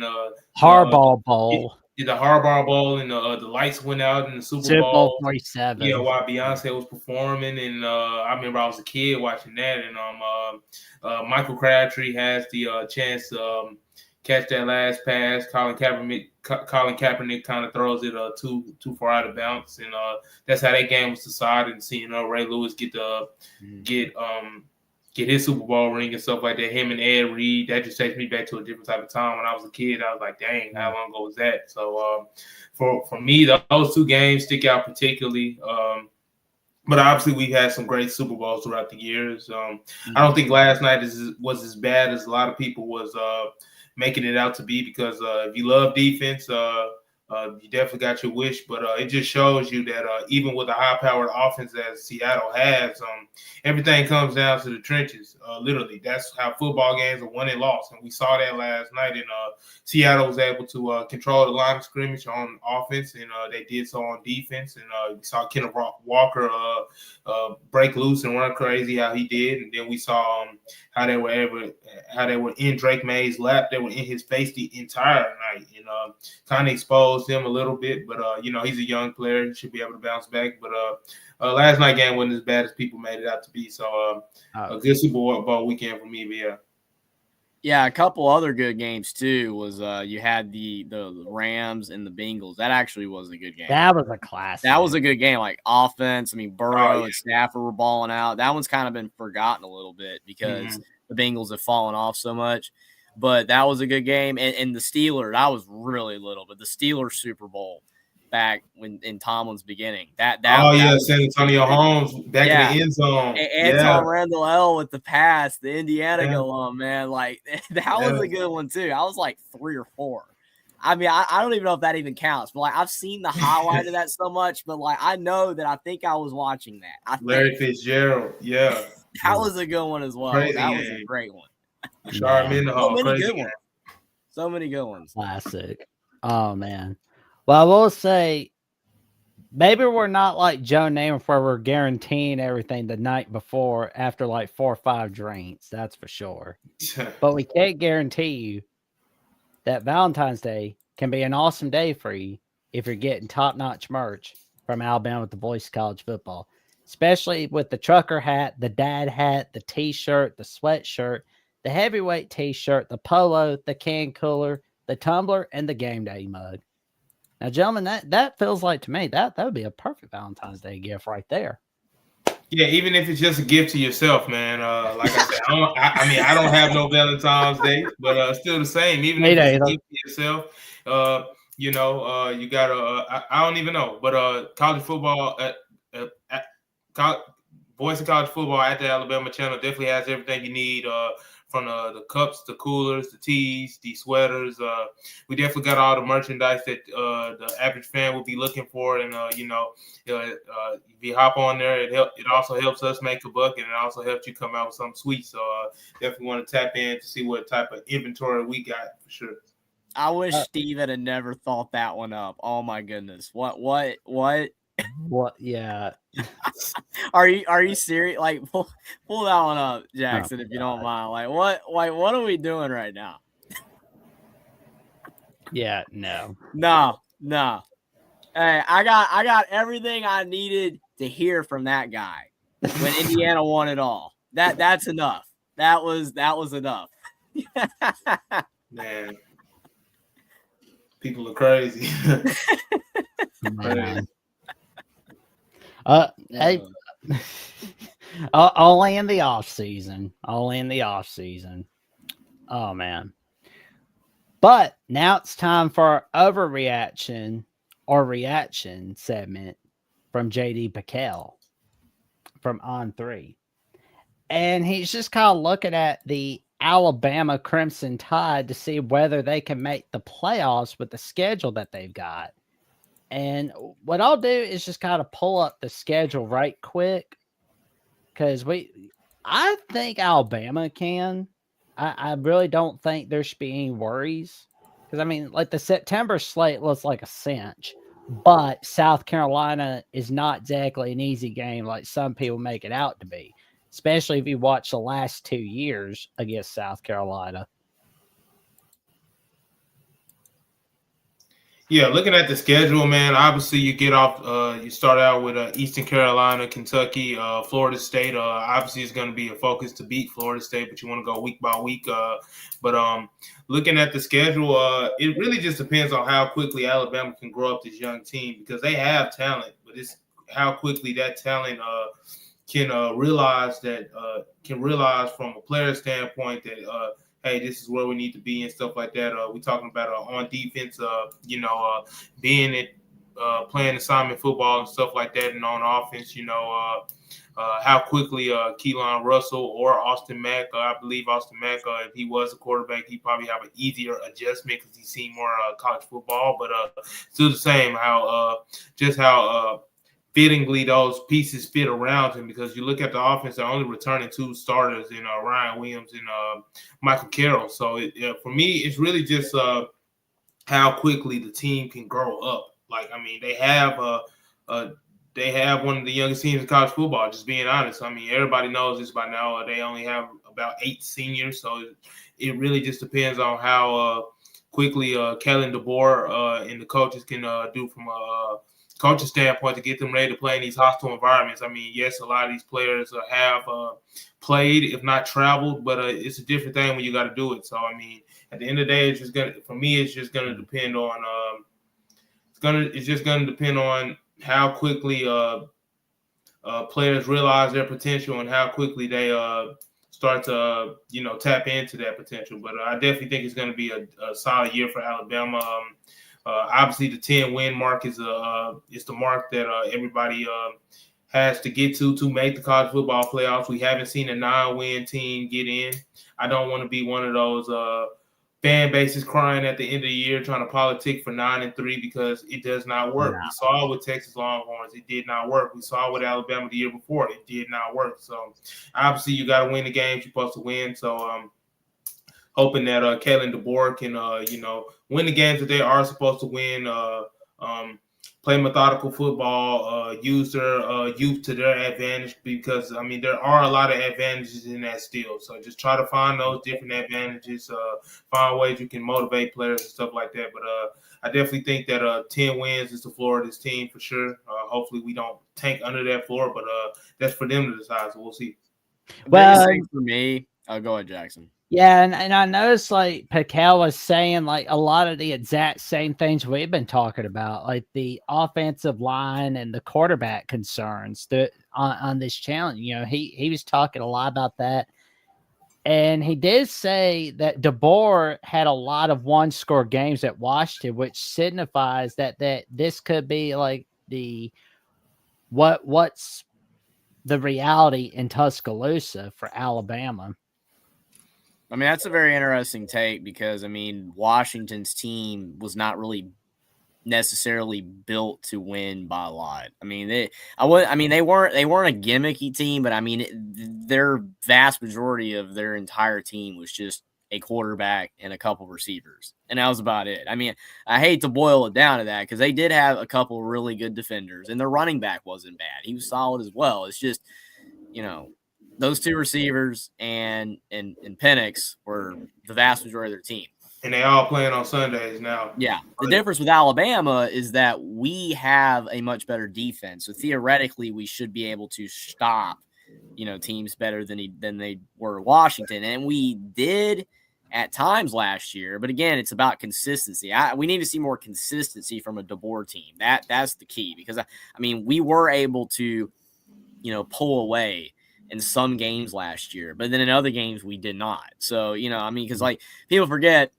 Harbaugh Bowl. The Harbaugh Bowl, and the lights went out in the Super Bowl 47. Yeah, while Beyonce was performing, and I remember I was a kid watching that, and Michael Crabtree has the chance to catch that last pass. Colin Kaepernick kind of throws it too far out of bounds, and that's how that game was decided. And seeing Ray Lewis get his Super Bowl ring and stuff like that. Him and Ed Reed, that just takes me back to a different type of time. When I was a kid, I was like, dang, how long ago was that? So for me, those two games stick out particularly. But obviously, we've had some great Super Bowls throughout the years. I don't think last night was as bad as a lot of people was making it out to be, because if you love defense, you definitely got your wish, but it just shows you that even with a high-powered offense that Seattle has, everything comes down to the trenches. Literally, that's how football games are won and lost, and we saw that last night. And Seattle was able to control the line of scrimmage on offense, and they did so on defense. And we saw Kenneth Walker break loose and run crazy, how he did, and then we saw how they were in Drake May's lap. They were in his face the entire night, and kind of exposed him a little bit, but he's a young player. He should be able to bounce back. But last night game wasn't as bad as people made it out to be. So a good Super Bowl weekend for me. But yeah, a couple other good games too was you had the Rams and the Bengals. That actually was a good game. That was a classic. That was a good game. Like offense, Burrow and Stafford were balling out. That one's kind of been forgotten a little bit because the Bengals have fallen off so much. But that was a good game. And the Steelers, I was really little, but the Steelers Super Bowl back in Tomlin's beginning. San Antonio Holmes back in the end zone. And Tom Randall L with the pass, the Indiana alum, man. Like, that was a good one, too. I was like 3 or 4. I don't even know if that even counts, but I've seen the highlight of that so much, but I know that I think I was watching that. Larry Fitzgerald, yeah. That was a good one as well. Crazy that was a great one. So many good ones. Classic. Oh man. Well, I will say maybe we're not like Joe Namath where we're guaranteeing everything the night before after 4 or 5 drinks. That's for sure. But we can't guarantee you that Valentine's Day can be an awesome day for you if you're getting top-notch merch from Alabama with the Voice of College Football, especially with the trucker hat, the dad hat, the T-shirt, the sweatshirt, the heavyweight T-shirt, the polo, the can cooler, the tumbler, and the game day mug. Now, gentlemen, that feels like to me that would be a perfect Valentine's Day gift right there. Yeah, even if it's just a gift to yourself, man. Like I said, I don't have no Valentine's Day, but still the same. Even if it's a gift to yourself, you gotta. I don't even know, but college football, Voice of College Football at the Alabama channel definitely has everything you need. From the cups, the coolers, the tees, the sweaters. We definitely got all the merchandise that the average fan will be looking for, and if you hop on there, it also helps us make a buck, and it also helps you come out with something sweet. So definitely want to tap in to see what type of inventory we got for sure. I wish Steven had never thought that one up. Oh my goodness. What? What? Yeah. Are you serious? Like pull that one up, Jackson, if you don't mind. Like what are we doing right now? Yeah, no. Hey, I got everything I needed to hear from that guy when Indiana won it all. That's enough. That was enough. Man, people are crazy. Man. Hey, only in the off season. Oh man! But now it's time for our overreaction or reaction segment from JD Piquel from On3, and he's just kind of looking at the Alabama Crimson Tide to see whether they can make the playoffs with the schedule that they've got. And what I'll do is just kind of pull up the schedule right quick because I think Alabama can. I really don't think there should be any worries because I mean, like the September slate looks like a cinch, but South Carolina is not exactly an easy game like some people make it out to be, especially if you watch the last 2 years against South Carolina. Yeah, looking at the schedule, man, obviously you get off, you start out with Eastern Carolina, Kentucky, Florida State. Obviously it's going to be a focus to beat Florida State, but you want to go week by week. But looking at the schedule, it really just depends on how quickly Alabama can grow up this young team because they have talent, but it's how quickly that talent can realize from a player standpoint that hey, this is where we need to be and stuff like that. We're talking about on defense, being it, playing assignment football and stuff like that, and on offense, how quickly Keelan Russell or Austin Mack, I believe Austin Mack, if he was a quarterback, he'd probably have an easier adjustment because he's seen more college football. But still the same, how fittingly those pieces fit around him because you look at the offense, they're only returning 2 starters in Ryan Williams and Michael Carroll. So for me, it's really just how quickly the team can grow up. Like, I mean, they have one of the youngest teams in college football, just being honest. I mean, everybody knows this by now. They only have about 8 seniors. So it really just depends on how quickly Kellen DeBoer and the coaches can do from a coaching standpoint to get them ready to play in these hostile environments. I mean, yes, a lot of these players have played, if not traveled, but it's a different thing when you got to do it. So, I mean, at the end of the day, it's just gonna depend on how quickly players realize their potential and how quickly they start to tap into that potential. But I definitely think it's going to be a solid year for Alabama. Obviously, the 10-win mark is the mark that everybody has to get to make the college football playoffs. We haven't seen a 9-win team get in. I don't want to be one of those fan bases crying at the end of the year trying to politic for 9-3 because it does not work. Yeah. We saw it with Texas Longhorns. It did not work. We saw it with Alabama the year before. It did not work. So, obviously, you got to win the games you're supposed to win. So, hoping that Kellen DeBoer can, win the games that they are supposed to win, play methodical football, use their youth to their advantage because, I mean, there are a lot of advantages in that still. So just try to find those different advantages, find ways you can motivate players and stuff like that. But I definitely think that 10 wins is the floor of this team for sure. Hopefully we don't tank under that floor, but that's for them to decide, so we'll see. The biggest thing for me, go ahead, Jackson. Yeah, and I noticed like Piquet was saying like a lot of the exact same things we've been talking about, like the offensive line and the quarterback concerns that on this challenge. You know, he was talking a lot about that. And he did say that DeBoer had a lot of one-score games at Washington, which signifies that this could be like what's the reality in Tuscaloosa for Alabama. I mean, that's a very interesting take because, I mean, Washington's team was not really necessarily built to win by a lot. I mean, they weren't a gimmicky team, but I mean, their vast majority of their entire team was just a quarterback and a couple receivers, and that was about it. I mean, I hate to boil it down to that because they did have a couple really good defenders, and their running back wasn't bad. He was solid as well. It's just, you know, those two receivers and Penix were the vast majority of their team. And they all playing on Sundays now. Yeah. The difference with Alabama is that we have a much better defense. So theoretically, we should be able to stop, teams better than they were Washington. And we did at times last year. But again, it's about consistency. We need to see more consistency from a DeBoer team. That's the key because, we were able to, pull away in some games last year. But then in other games, we did not. So, because like people forget,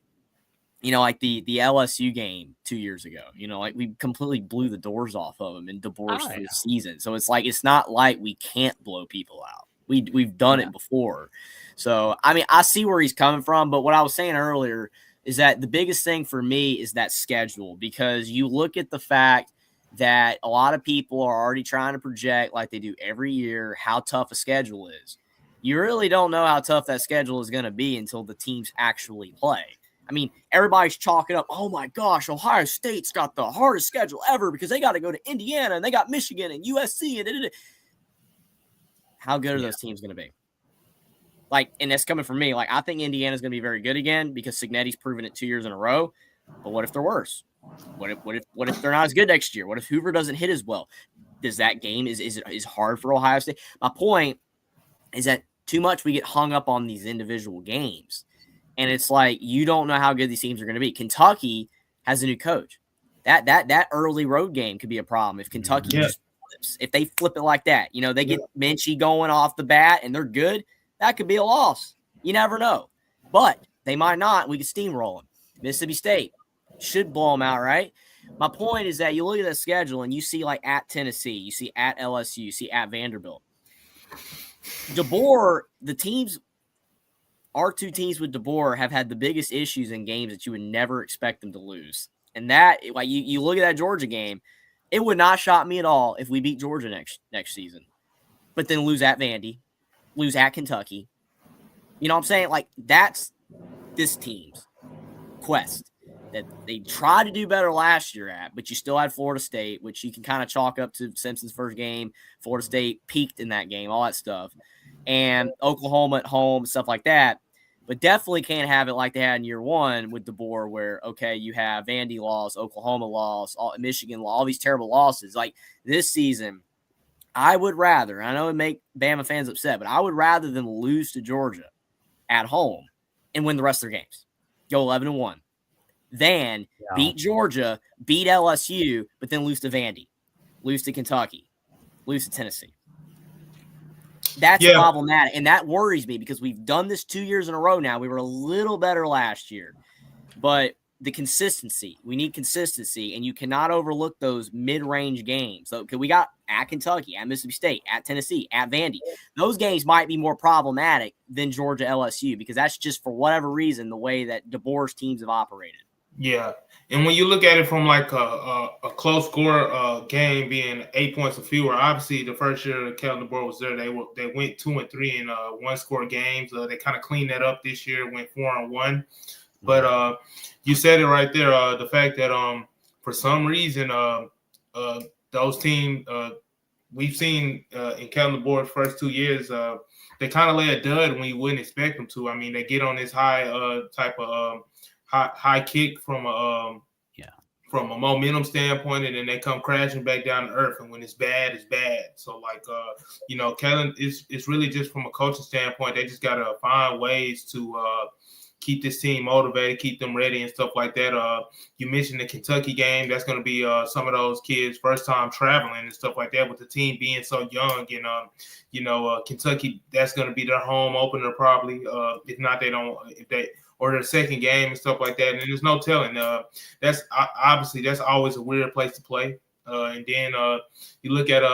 like the LSU game 2 years ago, like we completely blew the doors off of them in DeBoer's first season. So it's like, it's not like we can't blow people out. We've done it before. So, I see where he's coming from, but what I was saying earlier is that the biggest thing for me is that schedule, because you look at the fact that a lot of people are already trying to project, like they do every year, how tough a schedule is. You really don't know how tough that schedule is going to be until the teams actually play. Everybody's chalking up, oh my gosh, Ohio State's got the hardest schedule ever because they got to go to Indiana and they got Michigan and USC. How good are those teams going to be? And that's coming from me. I think Indiana's going to be very good again because Cignetti's proven it 2 years in a row. But what if they're worse? What if they're not as good next year? What if Hoover doesn't hit as well? Does that game is hard for Ohio State? My point is that too much we get hung up on these individual games. And it's like, you don't know how good these teams are going to be. Kentucky has a new coach. That early road game could be a problem if Kentucky just flips. If they flip it like that, they get Minchie going off the bat and they're good, that could be a loss. You never know. But they might not. We could steamroll them. Mississippi State should blow them out, right? My point is that you look at the schedule and you see at Tennessee, you see at LSU, you see at Vanderbilt. DeBoer, our two teams with DeBoer have had the biggest issues in games that you would never expect them to lose. And that, you look at that Georgia game, it would not shock me at all if we beat Georgia next season, but then lose at Vandy, lose at Kentucky. You know what I'm saying? That's this team's quest that they tried to do better last year at, but you still had Florida State, which you can kind of chalk up to Simpson's first game. Florida State peaked in that game, all that stuff. And Oklahoma at home, stuff like that. But definitely can't have it like they had in year one with DeBoer, where, okay, you have Vandy loss, Oklahoma loss, Michigan loss, all these terrible losses. This season, I would rather, I know it would make Bama fans upset, but I would rather them lose to Georgia at home and win the rest of their games, go 11-1, than beat Georgia, beat LSU, but then lose to Vandy, lose to Kentucky, lose to Tennessee. That's problematic, and that worries me because we've done this 2 years in a row now. We were a little better last year, but the consistency, we need consistency, and you cannot overlook those mid-range games. So, we got at Kentucky, at Mississippi State, at Tennessee, at Vandy. Those games might be more problematic than Georgia LSU because that's just, for whatever reason, the way that DeBoer's teams have operated. Yeah, and when you look at it from a close score game being 8 points or fewer, obviously the first year Kellen DeBoer was there, they went 2-3 in one-score games. They kind of cleaned that up this year, went 4-1. But you said it right there, the fact that for some reason those teams we've seen in Kellen DeBoer's first 2 years, they kind of lay a dud when you wouldn't expect them to. they get on this high type of high kick from from a momentum standpoint, and then they come crashing back down to earth. And when it's bad, it's bad. So Kellen, it's really just from a coaching standpoint, they just gotta find ways to keep this team motivated, keep them ready and stuff like that. You mentioned the Kentucky game. That's going to be some of those kids' first time traveling and stuff like that with the team being so young. And, Kentucky, that's going to be their home opener probably. If not, or their second game and stuff like that. And there's no telling. That's always a weird place to play. And then you look at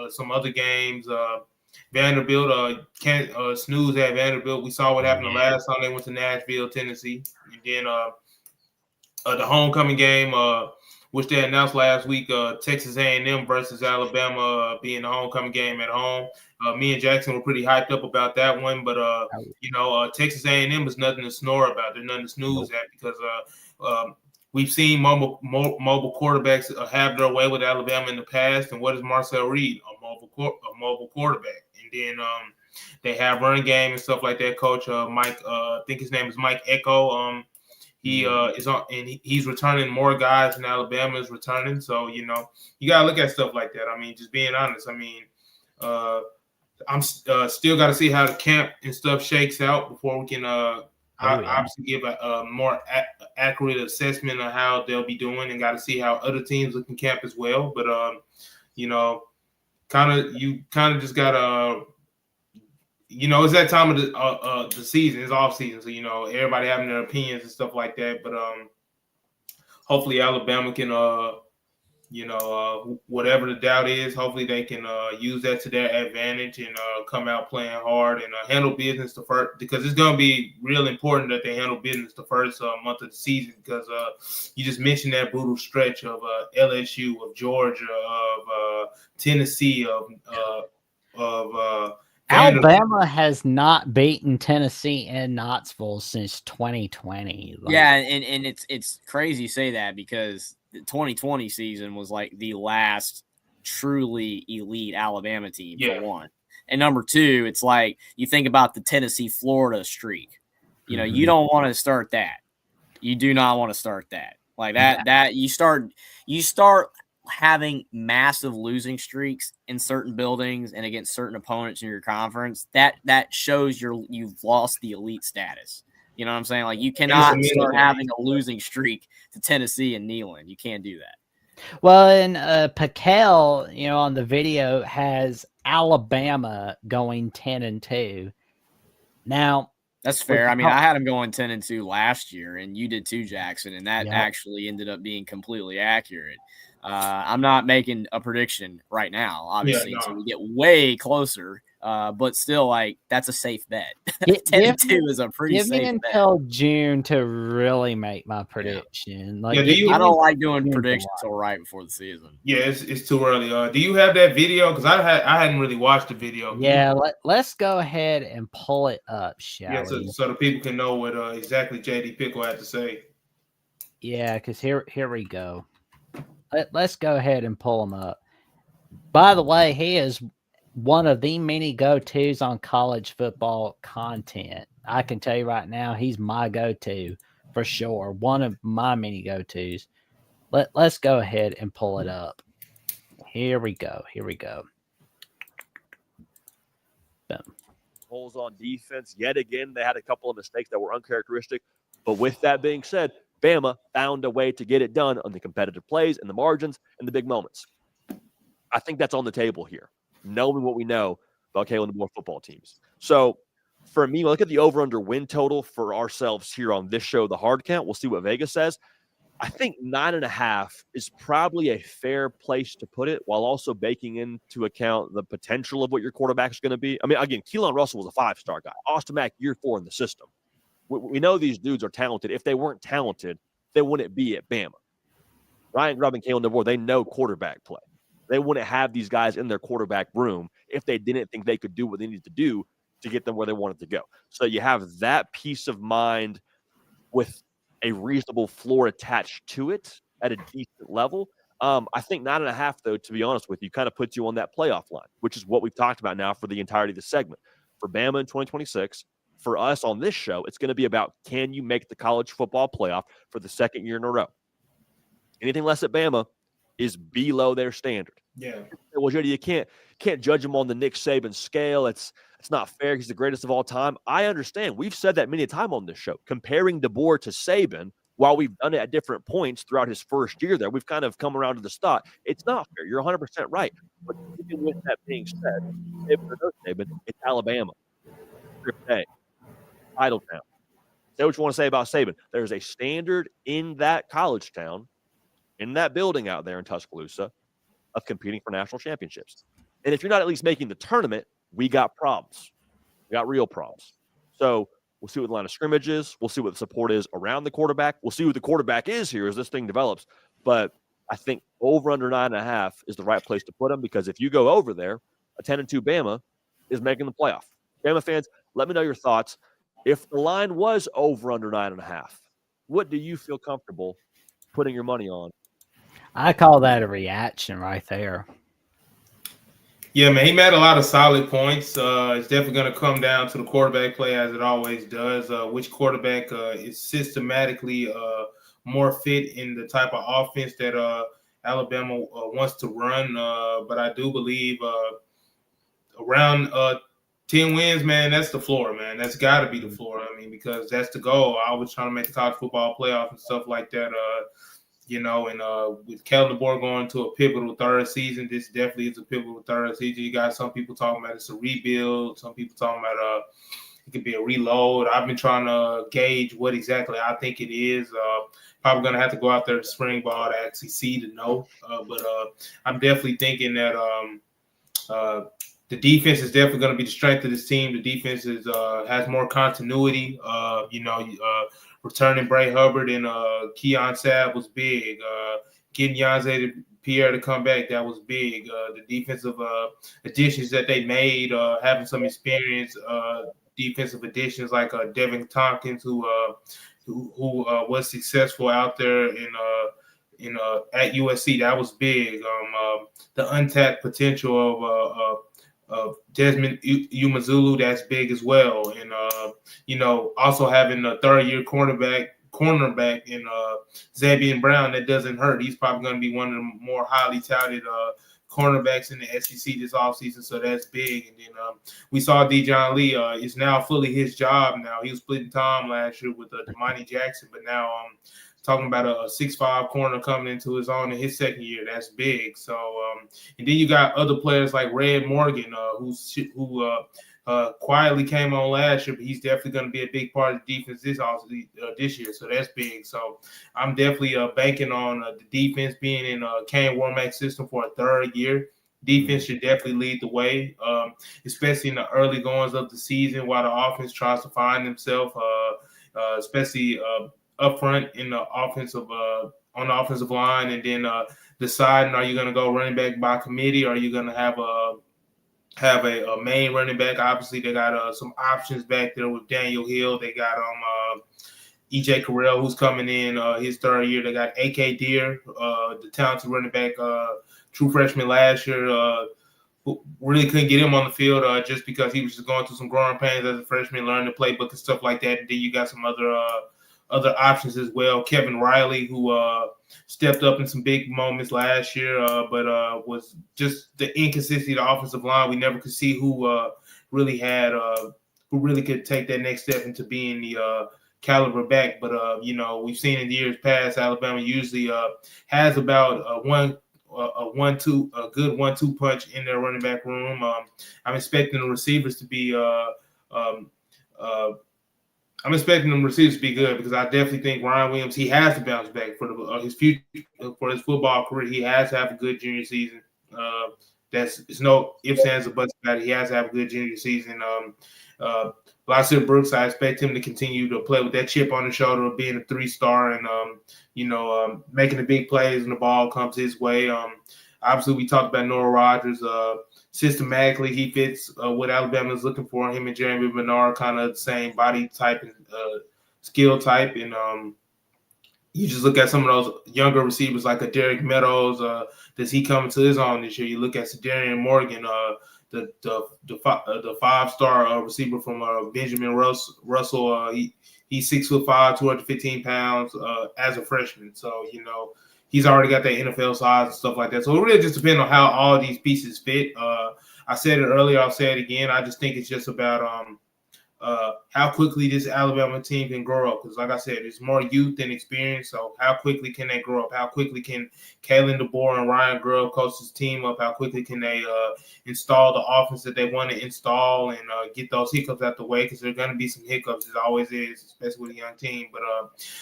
some other games, Vanderbilt can't snooze at Vanderbilt. We saw what happened the last time they went to Nashville, Tennessee. And then the homecoming game, which they announced last week, Texas A&M versus Alabama being the homecoming game at home. Me and Jackson were pretty hyped up about that one, but Texas A&M is nothing to snore about. They're nothing to snooze at because we've seen mobile quarterbacks have their way with Alabama in the past. And what is Marcel Reed? A mobile quarterback. And then they have run game and stuff like that. Coach Mike, I think his name is Mike Echo. He is on, and he's returning more guys than Alabama is returning. So you gotta look at stuff like that. I mean, just being honest. I mean, I'm still got to see how the camp and stuff shakes out before we can obviously give a more accurate assessment of how they'll be doing, and got to see how other teams look in camp as well. But you kind of just gotta, it's that time of the season. It's off season, so everybody having their opinions and stuff like that. But hopefully Alabama can whatever the doubt is, hopefully they can use that to their advantage and come out playing hard and handle business the first, because it's going to be real important that they handle business the first month of the season, because you just mentioned that brutal stretch of LSU, of Georgia, of Tennessee, of Alabama has not beaten Tennessee in Knoxville since 2020. And it's crazy you say that, because the 2020 season was like the last truly elite Alabama team, for one. And number two, it's like you think about the Tennessee-Florida streak. You don't want to start that. You do not want to start that. Like that you start having massive losing streaks in certain buildings and against certain opponents in your conference. That shows you've lost the elite status. You know what I'm saying? Like, you cannot start having a losing streak to Tennessee and Neyland. You can't do that. Well, and Pakel, on the video has Alabama going 10-2. Now, that's fair. I mean, I had them going 10-2 last year, and you did too, Jackson, and that actually ended up being completely accurate. I'm not making a prediction right now, obviously, until we get way closer. But still, like, that's a safe bet. 10-2 is a pretty safe bet. Give me until June to really make my prediction. Like, I don't like doing predictions until right before the season. Yeah, it's too early. Do you have that video? Because I hadn't really watched the video. Yeah, let's go ahead and pull it up, shall we? So the people can know what exactly JD Pickle had to say. Yeah, because here we go. Let's go ahead and pull him up. By the way, he is one of the many go-tos on college football content. I can tell you right now, he's my go-to for sure. One of my many go-tos. Let's go ahead and pull it up. Here we go. Boom. Holes on defense. Yet again, they had a couple of mistakes that were uncharacteristic. But with that being said, Bama found a way to get it done on the competitive plays and the margins and the big moments. I think that's on the table here, knowing what we know about Kalen DeBoer football teams. So for me, look at the over-under win total for ourselves here on this show, The Hard Count. We'll see what Vegas says. I think 9.5 is probably a fair place to put it, while also baking into account the potential of what your quarterback is going to be. I mean, again, Keelan Russell was a 5-star guy. Austin Mack, year 4 in the system. We know these dudes are talented. If they weren't talented, they wouldn't be at Bama. Ryan Grubb and Kalen DeBoer, they know quarterback play. They wouldn't have these guys in their quarterback room if they didn't think they could do what they needed to do to get them where they wanted to go. So you have that peace of mind with a reasonable floor attached to it at a decent level. I think 9.5, though, to be honest with you, kind of puts you on that playoff line, which is what we've talked about now for the entirety of the segment. For Bama in 2026, for us on this show, it's going to be about, can you make the college football playoff for the second year in a row? It's Anything less at Bama is below their standard. Yeah. Well, Jody, you can't judge him on the Nick Saban scale. It's not fair. He's the greatest of all time. I understand. We've said that many a time on this show, comparing DeBoer to Saban. While we've done it at different points throughout his first year there, we've kind of come around to the thought. It's not fair. You're 100% right. But even with that being said, Saban or no Saban, it's Alabama. Day, Titletown. Say what you want to say about Saban. There's a standard in that college town, in that building out there in Tuscaloosa, of competing for national championships. And if you're not at least making the tournament, we got problems. We got real problems. So we'll see what the line of scrimmage is. We'll see what the support is around the quarterback. We'll see who the quarterback is here as this thing develops. But I think over under 9.5 is the right place to put them, because if you go over there, a 10-2 Bama is making the playoff. Bama fans, let me know your thoughts. If the line was over under 9.5, what do you feel comfortable putting your money on? I call that a reaction right there. Yeah, man, he made a lot of solid points. It's definitely going to come down to the quarterback play, as it always does. Which quarterback is systematically more fit in the type of offense that Alabama wants to run. But I do believe around 10 wins, man, that's the floor, man. That's got to be the floor. I mean, because that's the goal. I was trying to make the college football playoff and stuff like that. With Kellen DeBoer going to a pivotal third season, this definitely is a pivotal third season. You got some people talking about it's a rebuild. Some people talking about it could be a reload. I've been trying to gauge what exactly I think it is. Probably going to have to go out there to spring ball to actually see to know. But I'm definitely thinking that the defense is definitely going to be the strength of this team. The defense has more continuity. Returning Bray Hubbard and Keon Sabb was big. Getting Yanze Pierre to come back, that was big. The defensive additions that they made, having some experience, defensive additions like Devin Tompkins, who was successful out there at USC, that was big. The untapped potential of Desmond Umazulu, that's big as well. And also having a third-year cornerback in Zabian Brown, that doesn't hurt. He's probably going to be one of the more highly touted cornerbacks in the SEC this offseason, so that's big. And then we saw Dejon Lee is now fully his job now. He was splitting time last year with Damani Jackson, but now talking about a 6'5" corner coming into his own in his second year, that's big. So, and then you got other players like Red Morgan, who quietly came on last year, but he's definitely going to be a big part of the defense this year. So that's big. So I'm definitely banking on the defense being in Kane Warmack's system for a third year. Defense should definitely lead the way, especially in the early goings of the season while the offense tries to find themselves, especially up front in the offensive on the offensive line, and then deciding, are you going to go running back by committee, or are you going to have a main running back? Obviously, they got some options back there with Daniel Hill. They got EJ Carrell, who's coming in his third year. They got AK Deer, the talented running back, true freshman last year, who really couldn't get him on the field just because he was just going through some growing pains as a freshman, learning the playbook and stuff like that. And then you got some other options as well. Kevin Riley, who stepped up in some big moments last year, but was just the inconsistency of the offensive line. We never could see who really could take that next step into being the caliber back. But we've seen in the years past, Alabama usually has about a good 1-2 punch in their running back room. I'm expecting the receivers to be good, because I definitely think Ryan Williams, he has to bounce back for his future, for his football career. He has to have a good junior season. It's no ifs, ands, or buts about it. He has to have a good junior season. Lysir Brooks, I expect him to continue to play with that chip on his shoulder of being a 3-star and making the big plays when the ball comes his way. Obviously, we talked about Noah Rogers. Systematically, he fits what Alabama is looking for. Him and Jeremy Bernard kind of the same body type and skill type. And you just look at some of those younger receivers like a Derek Meadows. Does he come to his own this year? You look at Sedarian Morgan, the 5-star receiver from Benjamin Russell. He's 6'5", 215 pounds as a freshman. So, he's already got that NFL size and stuff like that. So it really just depends on how all these pieces fit. I said it earlier. I'll say it again. I just think it's just about how quickly this Alabama team can grow up. Because like I said, it's more youth than experience. So how quickly can they grow up? How quickly can Kalen DeBoer and Ryan Grubb coach this team up? How quickly can they install the offense that they want to install and get those hiccups out the way? Because there are going to be some hiccups. It always is, especially with a young team. But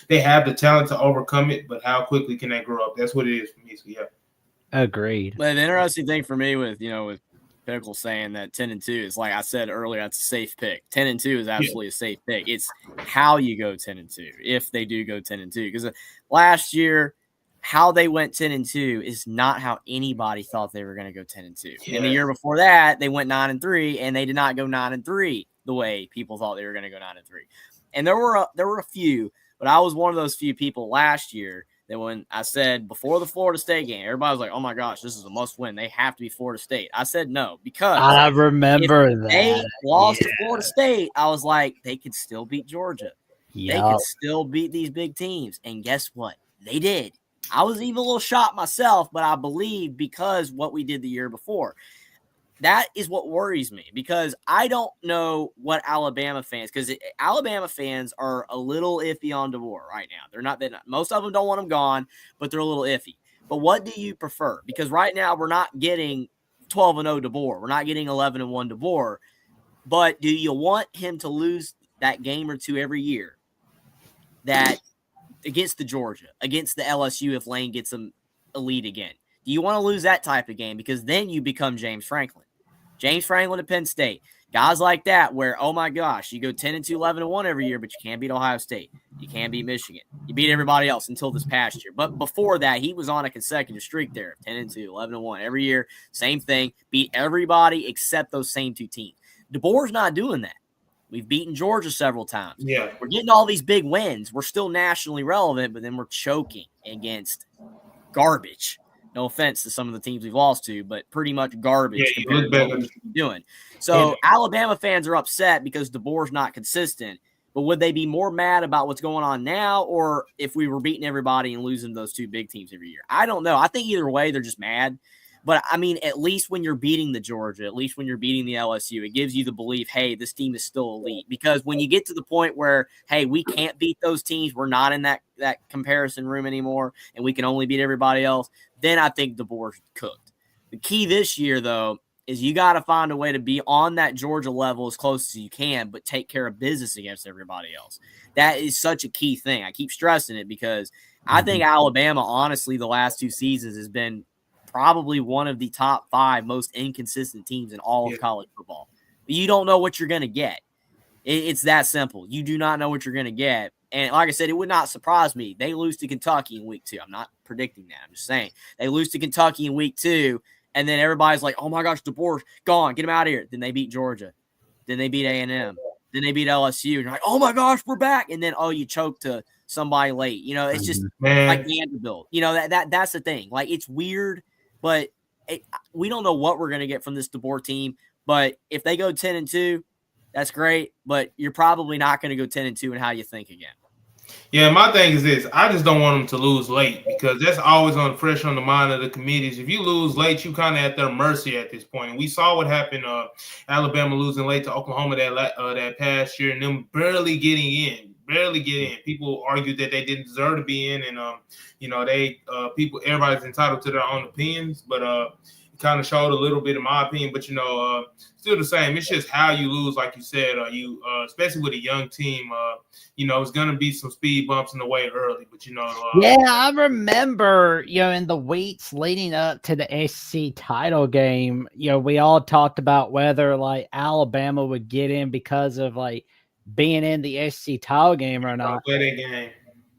they have the talent to overcome it. But how quickly can they grow up? That's what it is for me. So, yeah. Agreed. But the interesting thing for me with Pickle saying that 10-2 is, like I said earlier, that's a safe pick. 10-2 is absolutely a safe pick. It's how you go 10-2 if they do go 10-2. Because last year, how they went 10-2 is not how anybody thought they were going to go 10-2. Yeah. And the year before that, they went 9-3, and they did not go 9-3 the way people thought they were going to go 9-3. And there were a few, but I was one of those few people last year that when I said before the Florida State game, everybody was like, oh my gosh, this is a must win. They have to be Florida State. I said no, because I remember if that. they lost to Florida State, I was like, they could still beat Georgia. Yep. They could still beat these big teams. And guess what? They did. I was even a little shocked myself, but I believe because what we did the year before. That is what worries me, because I don't know what Alabama fans, because Alabama fans are a little iffy on DeBoer right now. They're not, most of them don't want him gone, but they're a little iffy. But what do you prefer? Because right now we're not getting 12-0 DeBoer. We're not getting 11-1 DeBoer. But do you want him to lose that game or two every year that against the Georgia, against the LSU if Lane gets them elite again? Do you want to lose that type of game? Because then you become James Franklin. James Franklin at Penn State. Guys like that where, oh my gosh, you go 10-2, 11-1 every year, but you can't beat Ohio State. You can't beat Michigan. You beat everybody else until this past year. But before that, he was on a consecutive streak there, 10-2, 11-1 every year. Same thing. Beat everybody except those same two teams. DeBoer's not doing that. We've beaten Georgia several times. Yeah. We're getting all these big wins. We're still nationally relevant, but then we're choking against garbage. No offense to some of the teams we've lost to, but pretty much garbage compared to what we've been doing. So Alabama fans are upset because DeBoer's not consistent. But would they be more mad about what's going on now, or if we were beating everybody and losing those two big teams every year? I don't know. I think either way, they're just mad. But, I mean, at least when you're beating the Georgia, at least when you're beating the LSU, it gives you the belief, hey, this team is still elite. Because when you get to the point where, hey, we can't beat those teams, we're not in that comparison room anymore, and we can only beat everybody else, then I think DeBoer's cooked. The key this year, though, is you got to find a way to be on that Georgia level as close as you can, but take care of business against everybody else. That is such a key thing. I keep stressing it because I think Alabama, honestly, the last two seasons has been probably one of the top 5 most inconsistent teams in all of college football. But you don't know what you're going to get. It's that simple. You do not know what you're going to get. And like I said, it would not surprise me. They lose to Kentucky in week 2. I'm not predicting that. I'm just saying. They lose to Kentucky in week 2, and then everybody's like, oh, my gosh, DeBoer's gone. Get him out of here. Then they beat Georgia. Then they beat A&M. Then they beat LSU. And you're like, oh, my goch, we're back. And then, oh, you choke to somebody late. You know, it's just like Vanderbilt. You know, that's the thing. Like, it's weird. But we don't know what we're going to get from this DeBoer team. But if they go 10-2, that's great. But you're probably not going to go 10-2 in how you think again. Yeah, my thing is this. I just don't want them to lose late because that's always fresh on the mind of the committees. If you lose late, you kind of at their mercy at this point. And we saw what happened, Alabama losing late to Oklahoma that past year and them barely getting in. People argued that they didn't deserve to be in, and everybody's entitled to their own opinions, but it kind of showed a little bit in my opinion. But still the same. It's just how you lose, like you said. Especially with a young team, it's gonna be some speed bumps in the way early. But yeah, I remember, in the weeks leading up to the SEC title game, we all talked about whether like Alabama would get in because of like being in the SEC title game or not. Play that game.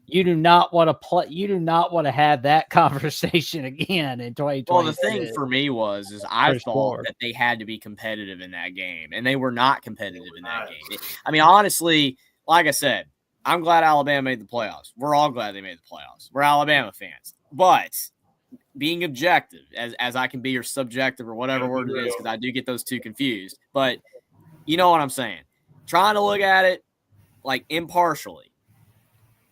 You do not want to play. You do not want to have that conversation again in 2020. Well, the thing for me is I thought that they had to be competitive in that game, and they were not competitive in that game. I mean, honestly, like I said, I'm glad Alabama made the playoffs. We're all glad they made the playoffs. We're Alabama fans. But being objective, as I can be, or subjective, or whatever word it is, because I do get those two confused. But you know what I'm saying. Trying to look at it like impartially.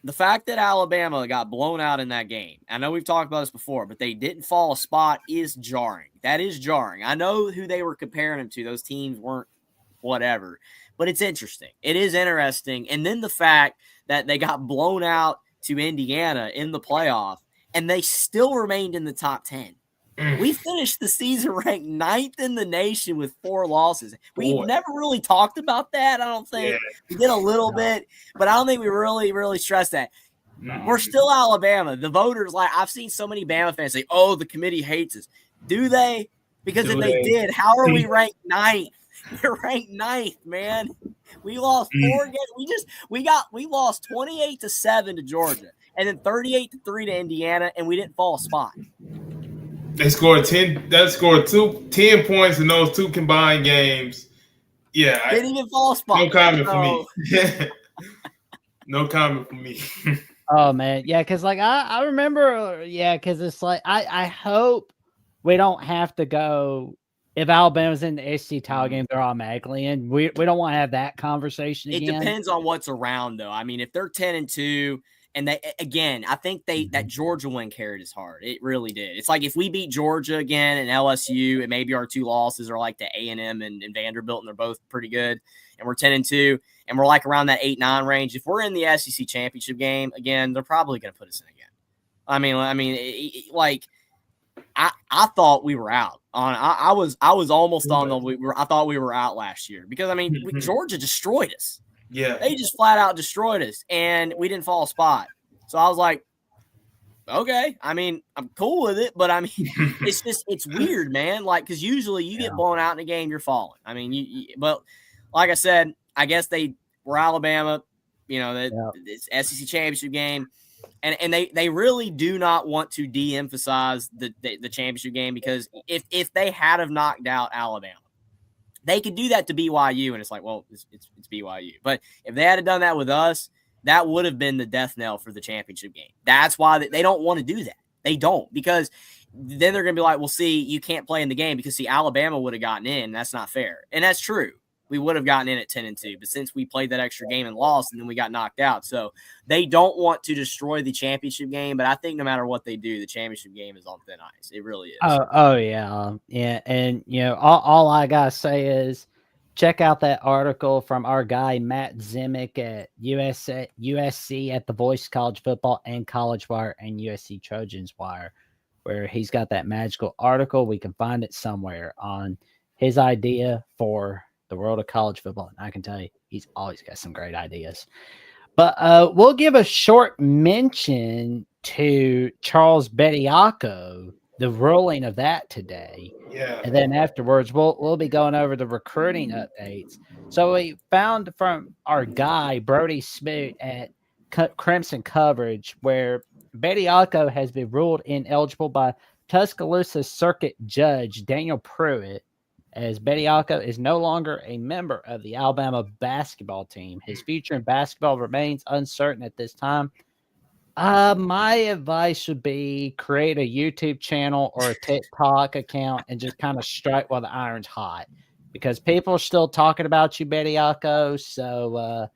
the fact that Alabama got blown out in that game, I know we've talked about this before, but they didn't fall a spot is jarring. That is jarring. I know who they were comparing them to. Those teams weren't whatever, but it's interesting. It is interesting. And then the fact that they got blown out to Indiana in the playoff and they still remained in the top 10. We finished the season ranked 9th in the nation with 4 losses. We've never really talked about that, I don't think. Yeah. We did a little bit, but I don't think we really stressed that. No. We're still Alabama. The voters, like, I've seen so many Bama fans say, oh, the committee hates us. Do they? Because if they did, how are we ranked 9th? We're ranked 9th, man. We lost 4 games. We lost 28-7 to Georgia and then 38-3 to Indiana, and we didn't fall a spot. They scored 10. That scored 10 points in those 2 combined games. Yeah, didn't even fall a spot. No comment for me. No comment for me. Oh man, yeah, because like I remember, yeah, because it's like I hope we don't have to go if Alabama's in the SEC title game, they're automatically in. We don't want to have that conversation again. It depends on what's around, though. I mean, if they're 10-2. And they, again, I think that Georgia win carried us hard. It really did. It's like if we beat Georgia again and LSU, and maybe our 2 losses are like the A&M and Vanderbilt, and they're both pretty good, and we're 10-2, and we're like around that 8-9 range. If we're in the SEC championship game again, they're probably going to put us in again. I thought we were out. I was almost on the. I thought we were out last year because Georgia destroyed us. Yeah, they just flat out destroyed us, and we didn't fall a spot. So I was like, okay. I'm cool with it, but it's weird, man. Like, because usually you get blown out in a game, you're falling. But like I said, I guess they were Alabama. It's SEC championship game, and they really do not want to de-emphasize the championship game because if they had have knocked out Alabama, they could do that to BYU, and it's like, well, it's BYU. But if they had done that with us, that would have been the death knell for the championship game. That's why they don't want to do that. They don't, because then they're going to be like, well, see, you can't play in the game because, see, Alabama would have gotten in. That's not fair. And that's true. We would have gotten in at 10-2. But since we played that extra game and lost, and then we got knocked out. So they don't want to destroy the championship game. But I think no matter what they do, the championship game is on thin ice. It really is. Oh yeah. Yeah. And, all I got to say is check out that article from our guy, Matt Zimick at USC at the Voice College Football and College Wire and USC Trojans Wire, where he's got that magical article. We can find it somewhere on his idea for the world of college football. And I can tell you, he's always got some great ideas. But we'll give a short mention to Charles Bediako, the ruling of that today. Yeah. And then afterwards, we'll be going over the recruiting updates. So we found from our guy, Brody Smoot at Crimson Coverage, where Bediako has been ruled ineligible by Tuscaloosa Circuit Judge Daniel Pruitt, as Bediako is no longer a member of the Alabama basketball team. His future in basketball remains uncertain at this time. My advice would be create a YouTube channel or a TikTok account and just kind of strike while the iron's hot, because people are still talking about you, Bediako. So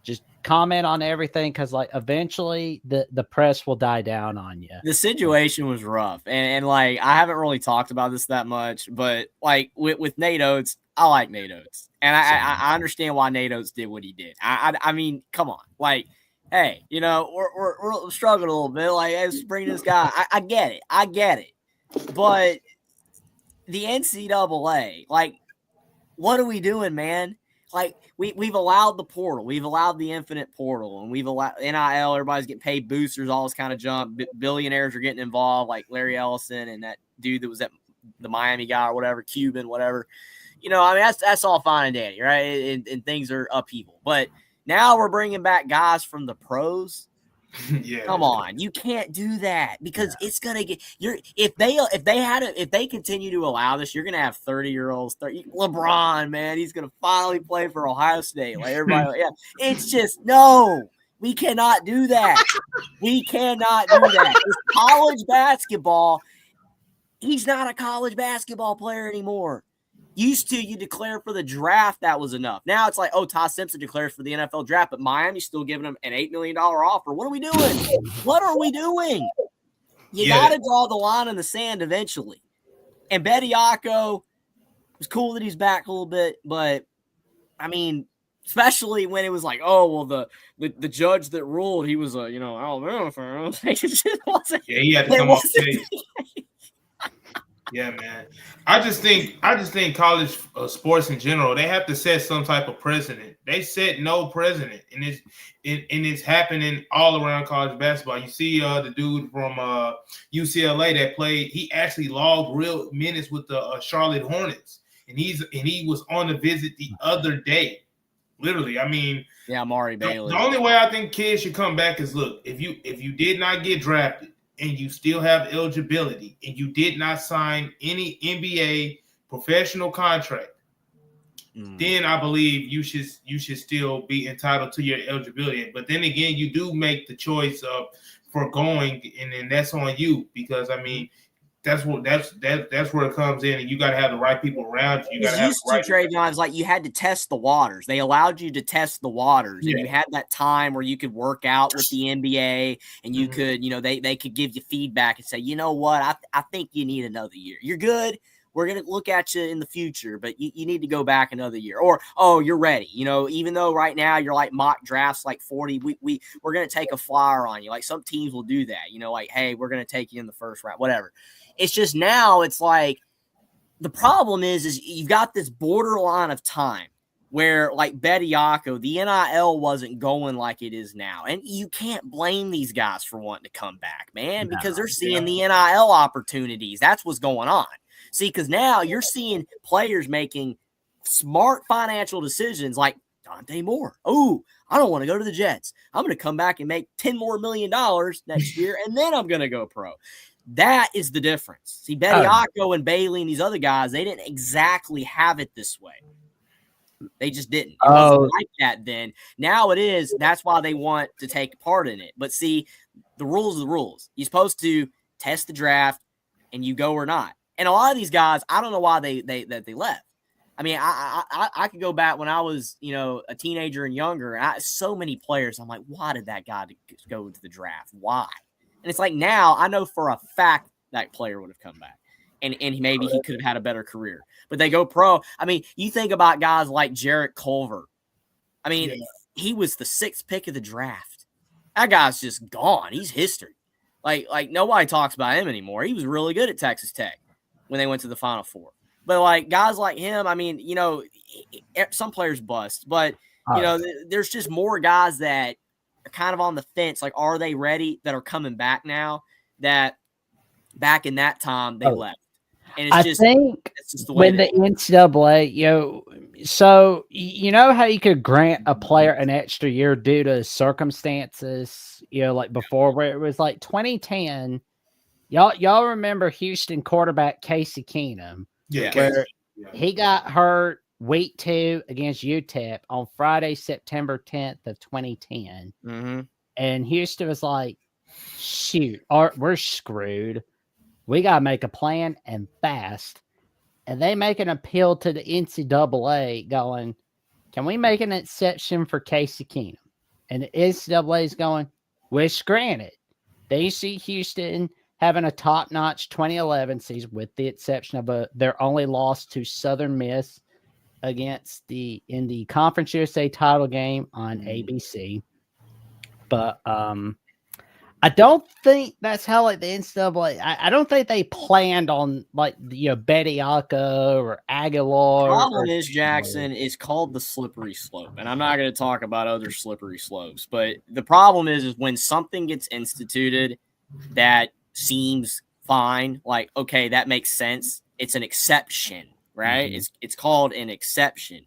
just comment on everything, because like eventually the press will die down on you. The situation was rough, and like I haven't really talked about this that much, but like with Nate Oates, I like Nate Oates, and I understand why Nate Oates did what he did. I mean, come on, like, hey, we're struggling a little bit. Like, let's bring this guy. I get it, but the NCAA, like, what are we doing, man? Like, we've allowed the portal. We've allowed the infinite portal. And we've allowed NIL. Everybody's getting paid boosters, all this kind of junk. Billionaires are getting involved, like Larry Ellison and that dude that was at the Miami guy or whatever, Cuban, whatever. That's all fine and dandy, right? And things are upheaval. But now we're bringing back guys from the pros. Yeah. Come on, you can't do that, because it's gonna get if they continue to allow this, you're gonna have 30-year-olds. LeBron, man, he's gonna finally play for Ohio State. Like everybody, yeah. It's just no, we cannot do that. We cannot do that. It's college basketball. He's not a college basketball player anymore. Used to, you declare for the draft, that was enough. Now it's like, oh, Ty Simpson declares for the NFL draft, but Miami's still giving him an $8 million offer. What are we doing? What are we doing? You got to draw the line in the sand eventually. And Bediako, it's cool that he's back a little bit, but I mean, especially when it was like, oh, well, the judge that ruled, he was a, Alabama fan. He had to come off stage. Yeah, man. I just think college sports in general, they have to set some type of precedent. They set no precedent, and it's happening all around college basketball. You see the dude from UCLA that played, he actually logged real minutes with the Charlotte Hornets, and he was on a visit the other day. Literally, I mean, Maury Bailey. The only way I think kids should come back is, look, if you did not get drafted and you still have eligibility and you did not sign any NBA professional contract, then I believe you should still be entitled to your eligibility. But then again, you do make the choice for going, and then that's on you, because I mean, that's where it comes in, and you got to have the right people around you. You got to have the right. Travion, like, you had to test the waters. They allowed you to test the waters, and you had that time where you could work out with the NBA, and you could, they could give you feedback and say, you know what, I think you need another year. You're good. We're going to look at you in the future, but you need to go back another year. Or, oh, you're ready. Even though right now you're like mock drafts like 40, we're going to take a flyer on you. Like, some teams will do that. Like, hey, we're going to take you in the first round, whatever. It's just now it's like the problem is you've got this borderline of time where, like Bediako, the NIL wasn't going like it is now. And you can't blame these guys for wanting to come back, man, because they're seeing the NIL opportunities. That's what's going on. See, because now you're seeing players making smart financial decisions like Dante Moore. Oh, I don't want to go to the Jets. I'm going to come back and make $10 million next year, and then I'm going to go pro. That is the difference. See, Bediako and Bailey and these other guys, they didn't exactly have it this way. They just didn't. It wasn't like that then. Now it is. That's why they want to take part in it. But see, the rules are the rules. You're supposed to test the draft, and you go or not. And a lot of these guys, I don't know why they left. I mean, I could go back when I was, a teenager and younger. And so many players, I'm like, why did that guy go to the draft? Why? And it's like, now I know for a fact that player would have come back, and maybe he could have had a better career. But they go pro. I mean, you think about guys like Jarrett Culver. I mean, he was the 6th pick of the draft. That guy's just gone. He's history. Like nobody talks about him anymore. He was really good at Texas Tech when they went to the Final Four. But like guys like him, I mean, some players bust, but there's just more guys that are kind of on the fence. Like, are they ready, that are coming back now, that back in that time they left? And it's just the way when the NCAA, so how you could grant a player an extra year due to circumstances, like before, where it was like 2010. Y'all remember Houston quarterback Casey Keenum? Yeah. Where he got hurt week 2 against UTEP on Friday, September 10th of 2010. Mm-hmm. And Houston was like, shoot, we're screwed. We got to make a plan, and fast. And they make an appeal to the NCAA going, can we make an exception for Casey Keenum? And the NCAA is going, wish granted. They see Houston having a top-notch 2011 season, with the exception of their only loss to Southern Miss in the Conference USA title game on ABC. But I don't think that's how, like, the NCAA. I don't think they planned on, like, Bediako or Aguilar. The problem is, Jackson, is called the slippery slope, and I'm not going to talk about other slippery slopes. But the problem is when something gets instituted that seems fine, like, okay, that makes sense. It's an exception, right? Mm-hmm. It's called an exception.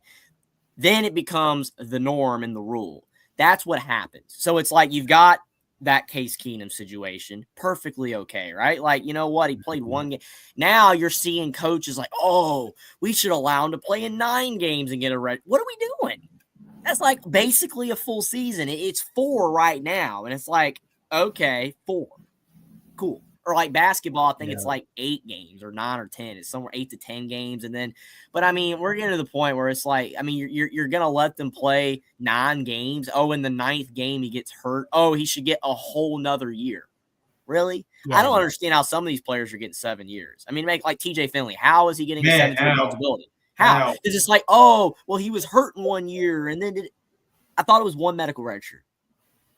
Then it becomes the norm and the rule. That's what happens. So it's like you've got that Case Keenum situation, perfectly okay, right? Like, you know what? He played one game. Now you're seeing coaches like, oh, we should allow him to play in 9 games and get a red. What are we doing? That's like basically a full season. It's 4 right now. And it's like, okay, 4. Cool. Or like basketball, I think it's Yeah. like 8 games or 9 or 10. It's somewhere 8 to 10 games. And then, but I mean, we're getting to the point where it's like, I mean, you're going to let them play 9 games. Oh, in the 9th game, he gets hurt. Oh, he should get a whole nother year. Really? Yeah, I don't yeah. understand how some of these players are getting 7 years. I mean, make like TJ Finley. How is he getting a Man, 7th year how? eligibility? How? It's just like, oh, well, he was hurt in 1 year. And then I thought it was 1 medical redshirt.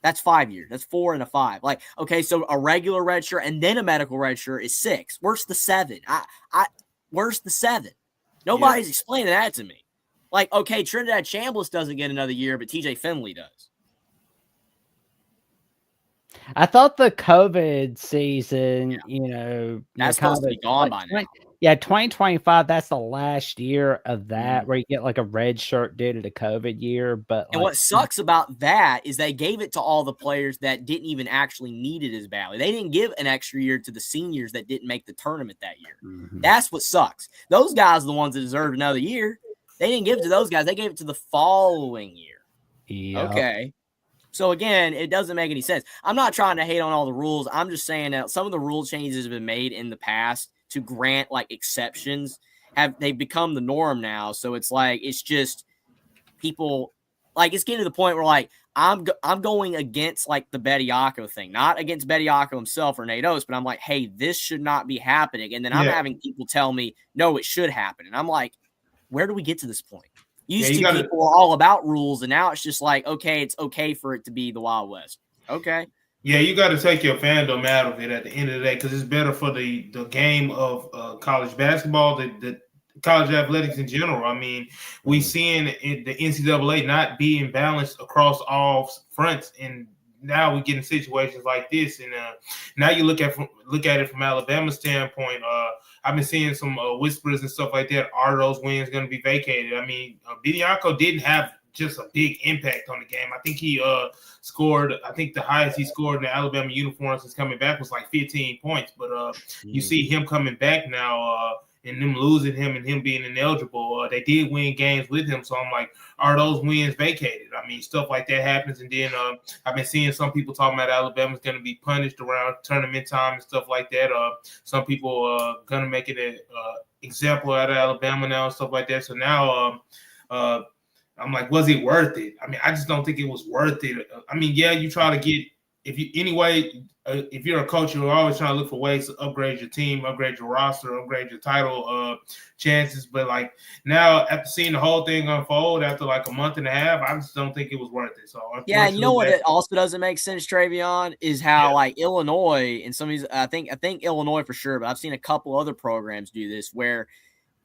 That's 5 years. That's 4 and a 5. Like, okay, so a regular redshirt and then a medical redshirt is 6. Where's the 7? Where's the 7? Nobody's explaining that to me. Like, okay, Trinidad Chambliss doesn't get another year, but TJ Finley does. I thought the COVID season, That's supposed to be gone by now. Yeah, 2025, that's the last year of that where you get like a red shirt due to the COVID year. But And what sucks about that is they gave it to all the players that didn't even actually need it as badly. They didn't give an extra year to the seniors that didn't make the tournament that year. That's what sucks. Those guys are the ones that deserve another year. They didn't give it to those guys. They gave it to the following year. Yep. Okay. So again, it doesn't make any sense. I'm not trying to hate on all the rules. I'm just saying that some of the rule changes have been made in the past to grant like exceptions. They've become the norm now. So it's like, it's just people like, it's getting to the point where like, I'm going against like the Bediako thing, not against Bediako himself or Nate Oates, but I'm like, hey, this should not be happening. And then I'm having people tell me, no, it should happen. And I'm like, where do we get to this point? People were all about rules, and now it's just like, okay, it's okay for it to be the Wild West. Okay. Yeah, you got to take your fandom out of it at the end of the day because it's better for the game of college basketball, the college athletics in general. I mean, we seeing the NCAA not being balanced across all fronts, and now we get in situations like this. And now you look at it from Alabama's standpoint. I've been seeing some whispers and stuff like that. Are those wins going to be vacated? I mean, Bediako didn't have just a big impact on the game. I think he scored. I think the highest he scored in the Alabama uniform since coming back was like 15 points. But you see him coming back now and them losing him and him being ineligible. They did win games with him. So I'm like, are those wins vacated? I mean, stuff like that happens. And then I've been seeing some people talking about Alabama's going to be punished around tournament time and stuff like that. Some people going to make it an example out of Alabama now and stuff like that. So now I'm like, was it worth it? I mean, I just don't think it was worth it. I mean, yeah, you try to get if you're a coach, you're always trying to look for ways to upgrade your team, upgrade your roster, upgrade your title chances. But like now, after seeing the whole thing unfold after like a month and a half, I just don't think it was worth it. So yeah, and you know what? It also doesn't make sense, Travion, is how like Illinois and some of these. I think Illinois for sure, but I've seen a couple other programs do this where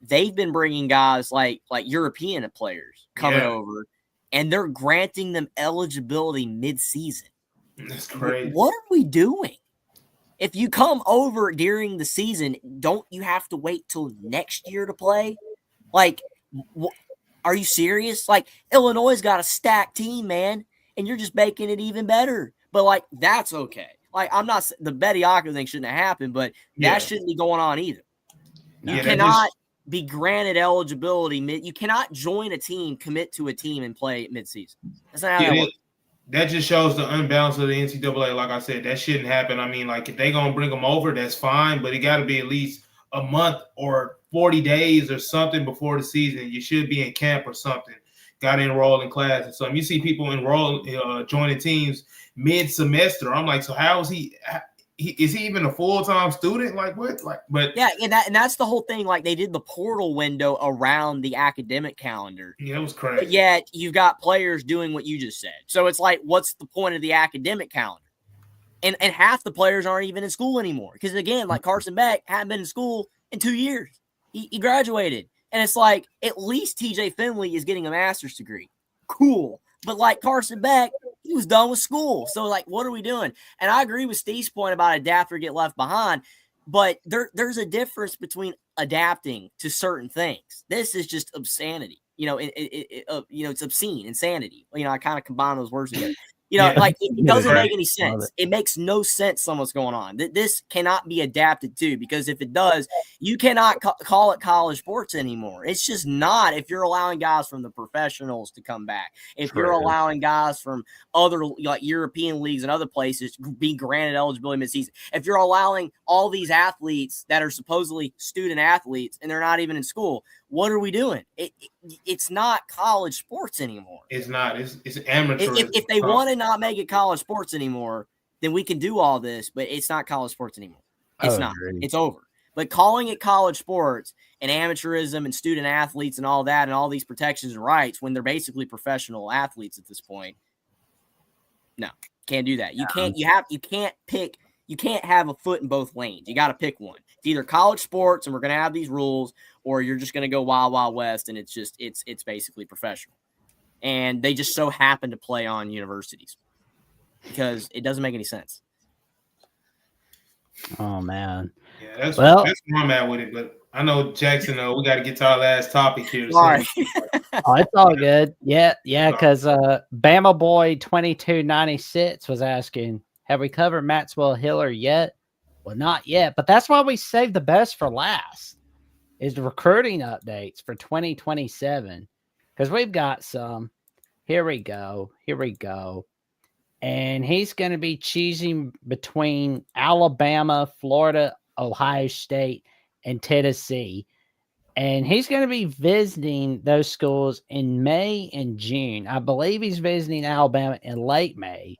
they've been bringing guys like European players coming over, and they're granting them eligibility mid-season. That's crazy. What are we doing? If you come over during the season, don't you have to wait till next year to play? Like, are you serious? Like, Illinois' got a stacked team, man, and you're just making it even better. But, like, that's okay. Like, I'm not – the Bediako thing shouldn't have happened, but that shouldn't be going on either. You cannot be granted eligibility. You cannot join a team, commit to a team, and play mid-season. That's not how that works. That just shows the unbalance of the NCAA. Like I said, that shouldn't happen. I mean, like if they're going to bring them over, that's fine, but it got to be at least a month or 40 days or something before the season. You should be in camp or something. Got to enroll in class and something. You see people joining teams mid-semester. I'm like, so how is he is he even a full-time student? Like what? Like, but yeah, and that's the whole thing. Like they did the portal window around the academic calendar. Yeah, it was crazy. But yet you've got players doing what you just said. So it's like, what's the point of the academic calendar? And half the players aren't even in school anymore. Because again, like Carson Beck hadn't been in school in 2 years. He graduated. And it's like, at least TJ Finley is getting a master's degree. Cool. But like Carson Beck, he was done with school. So like, what are we doing? And I agree with Steve's point about adapt or get left behind. But there's a difference between adapting to certain things. This is just obscenity. It's obscene, insanity. I kind of combine those words together. You know, Yeah. like it doesn't Right. make any sense. It makes no sense on what's going on. This cannot be adapted to, because if it does, you cannot call it college sports anymore. It's just not. If you're allowing guys from the professionals to come back, if you're allowing guys from other like European leagues and other places be granted eligibility mid-season, if you're allowing all these athletes that are supposedly student athletes and they're not even in school, what are we doing? It's not college sports anymore. It's not. It's amateur. If they want to not make it college sports anymore, then we can do all this, but it's not college sports anymore. It's not. It's over. But calling it college sports and amateurism and student athletes and all that and all these protections and rights when they're basically professional athletes at this point, no, can't do that. You can't have a foot in both lanes. You got to pick one. It's either college sports and we're going to have these rules, or you're just going to go wild, wild west, and it's basically professional. And they just so happen to play on universities because it doesn't make any sense. Oh man. Yeah, that's where I'm at with it. But I know Jackson. We got to get to our last topic here. Sorry. Oh, it's all good. Yeah, because Bama Boy 2296 was asking, have we covered Maxwell Hiller yet? Well, not yet, but that's why we saved the best for last, is the recruiting updates for 2027, because we've got some. Here we go. And he's going to be choosing between Alabama, Florida, Ohio State, and Tennessee. And he's going to be visiting those schools in May and June. I believe he's visiting Alabama in late May.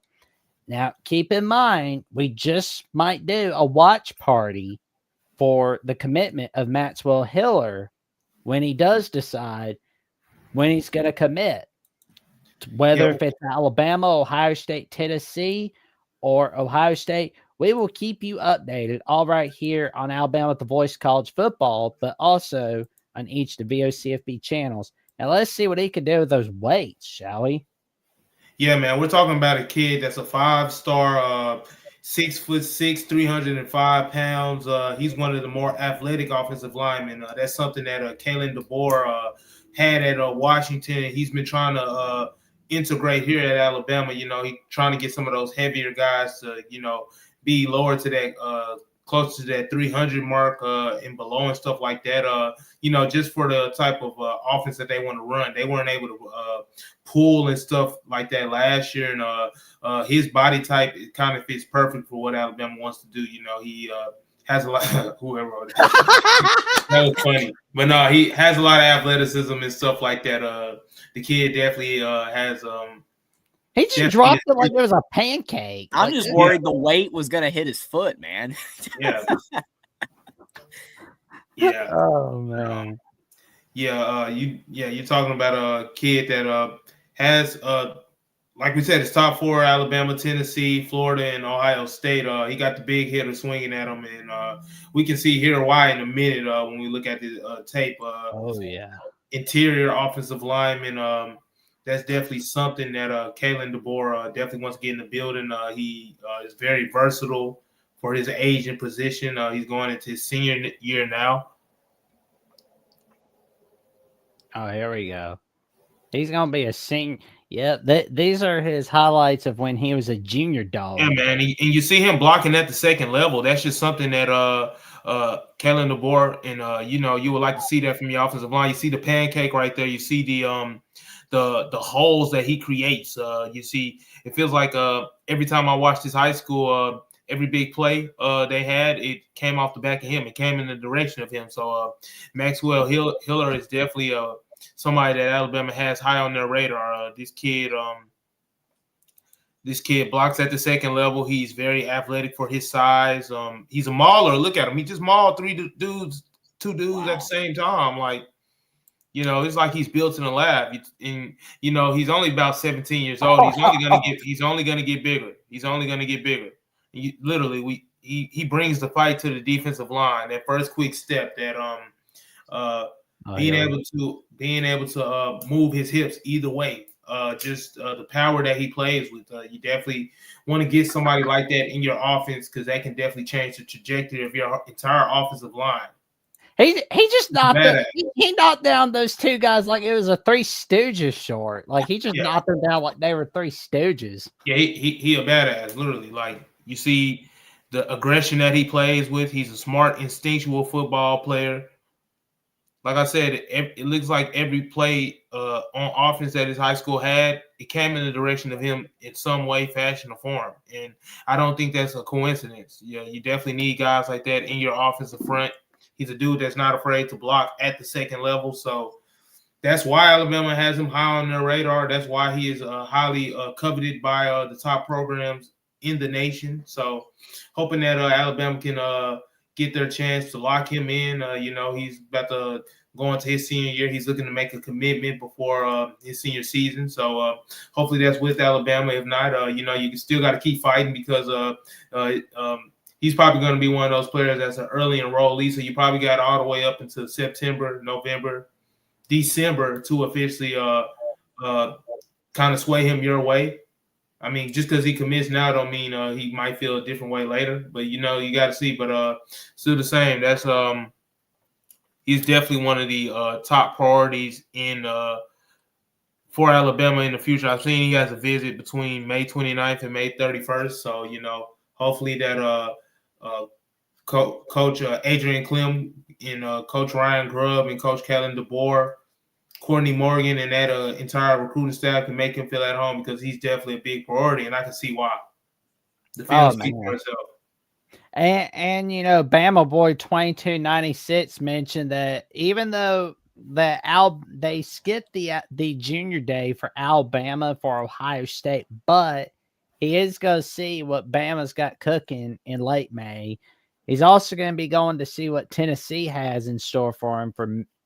Now, keep in mind, we just might do a watch party for the commitment of Maxwell Hiller when he does decide when he's going to commit. Whether if it's Alabama, Ohio State, Tennessee, or Ohio State, we will keep you updated all right here on Alabama with the Voice College Football, but also on each of the VOCFB channels. Now, let's see what he can do with those weights, shall we? Yeah, man, we're talking about a kid that's a 5-star, 6'6", 305 pounds. He's one of the more athletic offensive linemen. That's something that Kalen DeBoer had at Washington. He's been trying to integrate here at Alabama. You know, he's trying to get some of those heavier guys to, be lower to that, close to that 300 mark and below and stuff like that. Just for the type of offense that they want to run. They weren't able to pull and stuff like that last year. And his body type, it kind of fits perfect for what Alabama wants to do. He has a lot of whoever wrote it. That was funny. But no, he has a lot of athleticism and stuff like that. The kid definitely has he just dropped it like it was a pancake. I'm just worried the weight was gonna hit his foot, man. Yeah. Oh man. You're talking about a kid that has like we said, it's top 4: Alabama, Tennessee, Florida, and Ohio State. He got the big hitter swinging at him, and we can see here why in a minute when we look at the tape. Interior offensive lineman. That's definitely something that Kalen DeBoer definitely wants to get in the building. He is very versatile for his age and position. He's going into his senior year now. Oh, here we go. He's going to be a senior. Yeah, these are his highlights of when he was a junior dog. Yeah, man. And you see him blocking at the second level. That's just something that Kalen DeBoer and you would like to see that from your offensive line. You see the pancake right there. You see the holes that he creates. You see, it feels like every time I watched his high school, every big play they had, it came off the back of him. It came in the direction of him. So Maxwell Hiller is definitely somebody that Alabama has high on their radar. This kid blocks at the second level. He's very athletic for his size. He's a mauler. Look at him. He just mauled two dudes at the same time. Like, it's like he's built in a lab. And he's only about 17 years old. He's only gonna get bigger. He's only gonna get bigger. He brings the fight to the defensive line. That first quick step, that being able to move his hips either way. The power that he plays with. You definitely want to get somebody like that in your offense, because that can definitely change the trajectory of your entire offensive line. He just knocked Badass. he knocked down those two guys like it was a Three Stooges short. Like he just Yeah. knocked them down like they were Three Stooges. Yeah, he a badass, literally. Like you see the aggression that he plays with. He's a smart, instinctual football player. Like I said, it looks like every play on offense that his high school had, it came in the direction of him in some way, fashion, or form. And I don't think that's a coincidence. Yeah, you definitely need guys like that in your offensive front. He's a dude that's not afraid to block at the second level. So that's why Alabama has him high on their radar. That's why he is highly coveted by the top programs in the nation. So hoping that Alabama can get their chance to lock him in. He's about to go into his senior year. He's looking to make a commitment before his senior season. So hopefully that's with Alabama. If not, you still got to keep fighting because he's probably going to be one of those players that's an early enrollee. So you probably got all the way up into September, November, December to officially kind of sway him your way. I mean, just because he commits now don't mean he might feel a different way later. But you got to see. But still the same. That's he's definitely one of the top priorities for Alabama in the future. I've seen he has a visit between May 29th and May 31st. So hopefully that Coach Adrian Clem and Coach Ryan Grubb and Coach Kellen DeBoer, Courtney Morgan, and that entire recruiting staff can make him feel at home because he's definitely a big priority, and I can see why. The field speaks for itself. And Bama boy 2296 mentioned that even though they skipped the junior day for Alabama for Ohio State, but he is going to see what Bama's got cooking in late May. He's also going to be going to see what Tennessee has in store for him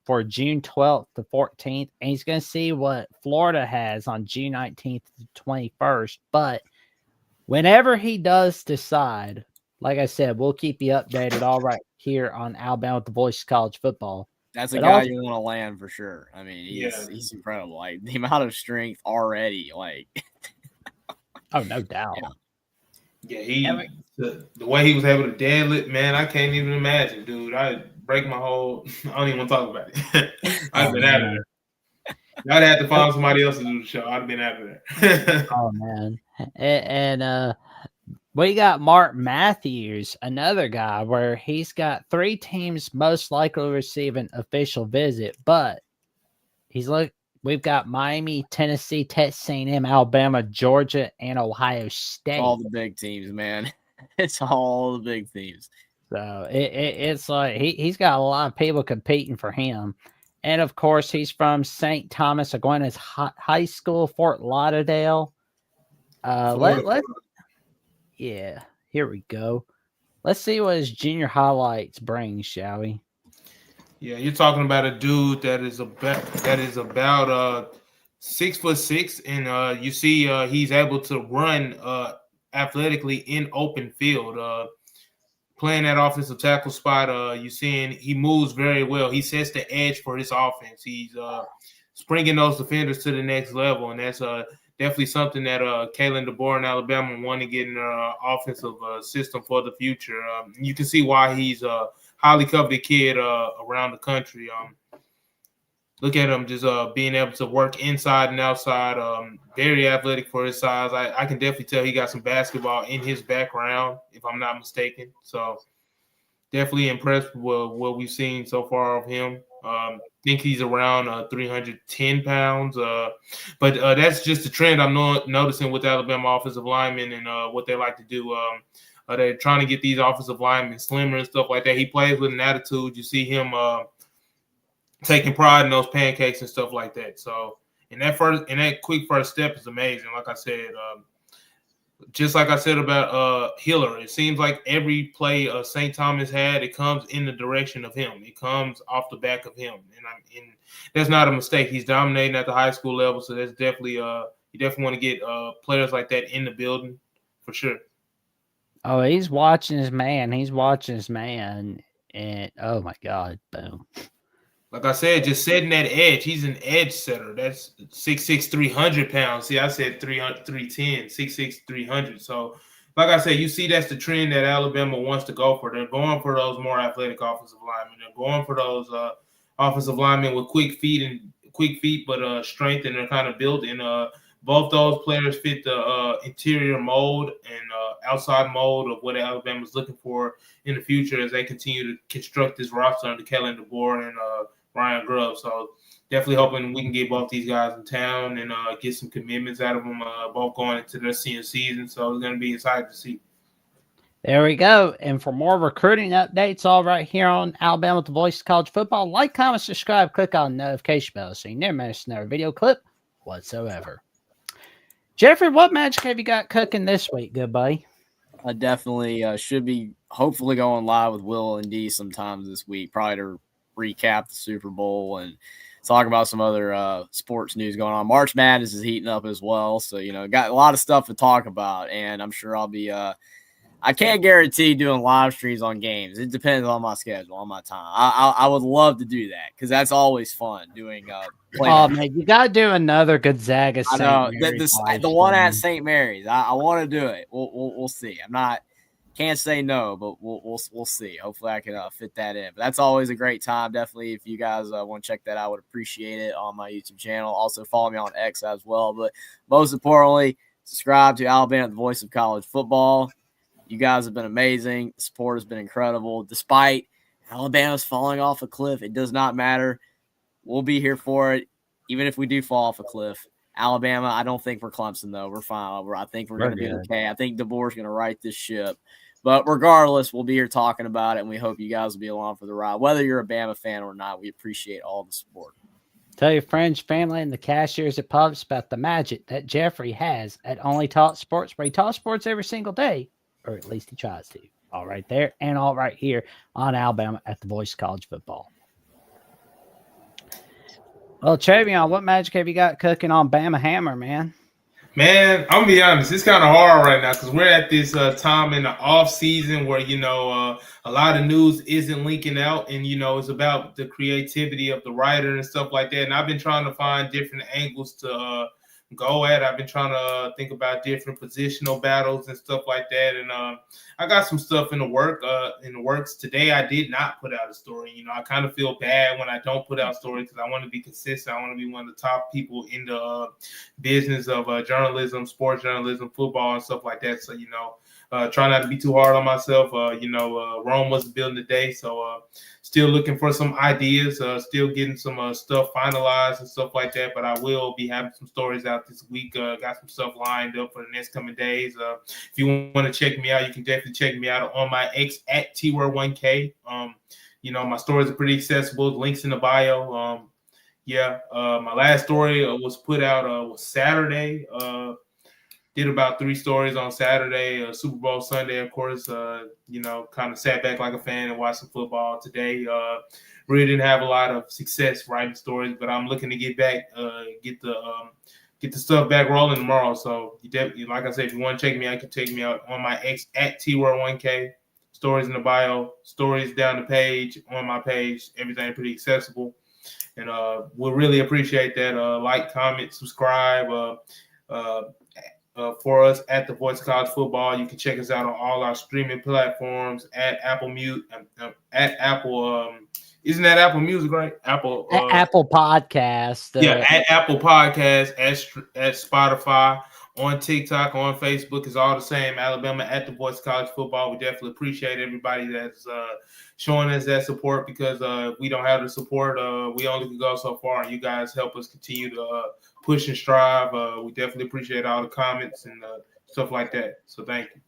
for June 12th to 14th. And he's going to see what Florida has on June 19th to 21st. But whenever he does decide, like I said, we'll keep you updated all right here on Alabama with the Voice of College Football. That's a guy you want to land for sure. I mean, he's incredible. Like the amount of strength already, like oh, no doubt. Yeah, the way he was able to deadlift, man, I can't even imagine, dude. I'd break my whole. I don't even want to talk about it. I've been out of there. I'd have to find somebody else to do the show. I'd been out of there. Oh man, and we got Mark Matthews, another guy where he's got 3 teams most likely to receive an official visit, but we've got Miami, Tennessee, Texas A&M, Alabama, Georgia, and Ohio State. All the big teams, man. It's all the big teams. So it's like he's got a lot of people competing for him. And, of course, he's from St. Thomas Aquinas High School, Fort Lauderdale. Yeah, here we go. Let's see what his junior highlights bring, shall we? Yeah, you're talking about a dude that is about 6'6", and you see he's able to run athletically in open field. Playing that offensive tackle spot, you're seeing he moves very well. He sets the edge for his offense. He's springing those defenders to the next level, and that's definitely something that Kalen DeBoer in Alabama want to get in their offensive system for the future. You can see why he's a highly coveted kid around the country. Look at him just being able to work inside and outside. Very athletic for his size. I can definitely tell he got some basketball in his background, if I'm not mistaken. So definitely impressed with what we've seen so far of him. Think he's around 310 pounds. But that's just the trend I'm noticing with Alabama offensive linemen and what they like to do. They're trying to get these offensive linemen slimmer and stuff like that. He plays with an attitude. You see him taking pride in those pancakes and stuff like that. So, and that quick first step is amazing. Like I said, just like I said about Hiller, it seems like every play St. Thomas had, it comes in the direction of him. It comes off the back of him, and that's not a mistake. He's dominating at the high school level, so that's definitely you definitely want to get players like that in the building for sure. Oh, he's watching his man. And oh my God, boom. Like I said, just setting that edge. He's an edge setter. That's 6'6", 300 pounds. See, I said 310, 6'6", 300. So like I said, you see that's the trend that Alabama wants to go for. They're going for those more athletic offensive linemen. They're going for those offensive linemen with quick feet, but strength, and they're kind of built. And both those players fit the interior mold and outside mold of what Alabama's looking for in the future as they continue to construct this roster under Kellen DeBoer and Ryan Grubb. So definitely hoping we can get both these guys in town and get some commitments out of them, both going into their senior season. So it's going to be exciting to see. There we go. And for more recruiting updates, all right here on Alabama, the Voice of College Football, like, comment, subscribe, click on the notification bell so you never miss another video clip whatsoever. Jeffrey, what magic have you got cooking this week, good buddy? I definitely should be hopefully going live with Will and D sometimes this week, probably to recap the Super Bowl and talk about some other sports news going on. March Madness is heating up as well, so got a lot of stuff to talk about, and I'm sure I'll be I can't guarantee doing live streams on games. It depends on my schedule, on my time. I would love to do that because that's always fun doing. Oh man, you gotta do another Gonzaga. I know the one at St. Mary's. I want to do it. We'll see. Can't say no, but we'll see. Hopefully, I can fit that in. But that's always a great time. Definitely, if you guys want to check that out, I would appreciate it on my YouTube channel. Also, follow me on X as well. But most importantly, subscribe to Alabama, the Voice of College Football. You guys have been amazing. The support has been incredible. Despite Alabama's falling off a cliff, it does not matter. We'll be here for it, even if we do fall off a cliff. Alabama, I don't think we're Clemson, though. We're fine. I think we're going to be okay. I think DeBoer's going to right this ship. But regardless, we'll be here talking about it, and we hope you guys will be along for the ride. Whether you're a Bama fan or not, we appreciate all the support. Tell your friends, family, and the cashiers at pubs about the magic that Jeffrey has at Only Talk Sports, where he talks sports every single day. Or at least he tries to. All right there and all right here on Alabama at the Voice of College Football. Well, Travion, what magic have you got cooking on Bama Hammer, man? Man, I'm going to be honest. It's kind of hard right now because we're at this time in the off season where, a lot of news isn't leaking out and, it's about the creativity of the writer and stuff like that. And I've been trying to find different angles to go at. I've been trying to think about different positional battles and stuff like that. And I got some stuff in the works. Today I did not put out a story. I kind of feel bad when I don't put out stories because I want to be consistent. I want to be one of the top people in the business of journalism, sports journalism, football, and stuff like that. So, try not to be too hard on myself. Rome wasn't built in a day. So still looking for some ideas, still getting some stuff finalized and stuff like that. But I will be having some stories out this week. Got some stuff lined up for the next coming days. If you want to check me out, you can definitely check me out on my X at TWare1K. My stories are pretty accessible. Links in the bio. My last story was put out was Saturday. Did about 3 stories on Saturday, Super Bowl Sunday, of course. Kind of sat back like a fan and watched some football today. Really didn't have a lot of success writing stories, but I'm looking to get back, get the stuff back rolling tomorrow. So you definitely, like I said, if you want to check me out, you can check me out on my X at TWare1K. Stories in the bio, stories down the page, on my page, everything pretty accessible. And we'll really appreciate that. Like, comment, subscribe. For us at the Voice of College Football, you can check us out on all our streaming platforms at Apple Mute, at Apple. Isn't that Apple Music, right? Apple Podcast. At Apple Podcast, at Spotify, on TikTok, on Facebook. It's all the same. Alabama at the Voice of College Football. We definitely appreciate everybody that's showing us that support because if we don't have the support, we only can go so far. And you guys help us continue to push and strive. We definitely appreciate all the comments and stuff like that. So thank you.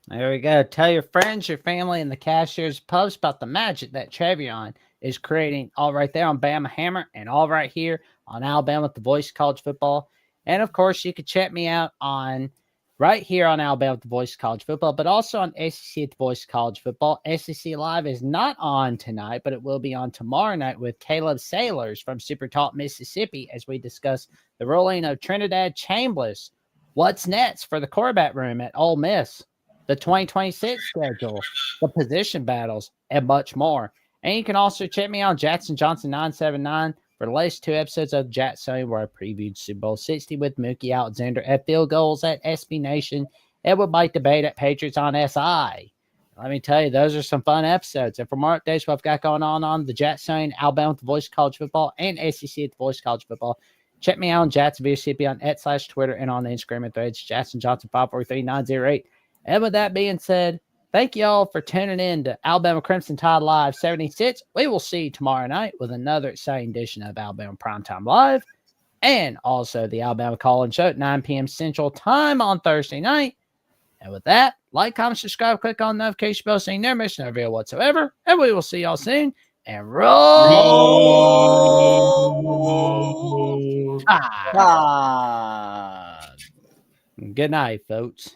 There we go. Tell your friends, your family, and the cashiers pubs about the magic that Travion is creating all right there on Bama Hammer and all right here on Alabama at the Voice of College Football. And, of course, you can check me out on right here on Alabama at the Voice of College Football, but also on SEC at the Voice of College Football. SEC Live is not on tonight, but it will be on tomorrow night with Caleb Sailors from Super Talk, Mississippi, as we discuss the ruling of Trinidad Chambliss, what's next for the quarterback room at Ole Miss, the 2026 schedule, the position battles, and much more. And you can also check me out on Jackson Johnson 979 for the latest 2 episodes of Jackson, where I previewed Super Bowl 60 with Mookie Alexander at Field Goals at SB Nation and would like debate at Patriots on SI. Let me tell you, those are some fun episodes. And for more updates, what I've got going on the Jackson, Alabama with the Voice of College Football, and SEC at the Voice of College Football, check me out on Jackson VCP on @/Twitter and on the Instagram and threads, Jackson Johnson 543908. And with that being said, thank you all for tuning in to Alabama Crimson Tide Live 76. We will see you tomorrow night with another exciting edition of Alabama Primetime Live, and also the Alabama Call-In Show at 9 p.m. Central Time on Thursday night. And with that, like, comment, subscribe, click on the notification bell so you never miss no video whatsoever. And we will see y'all soon. And roll Tide. Good night, folks.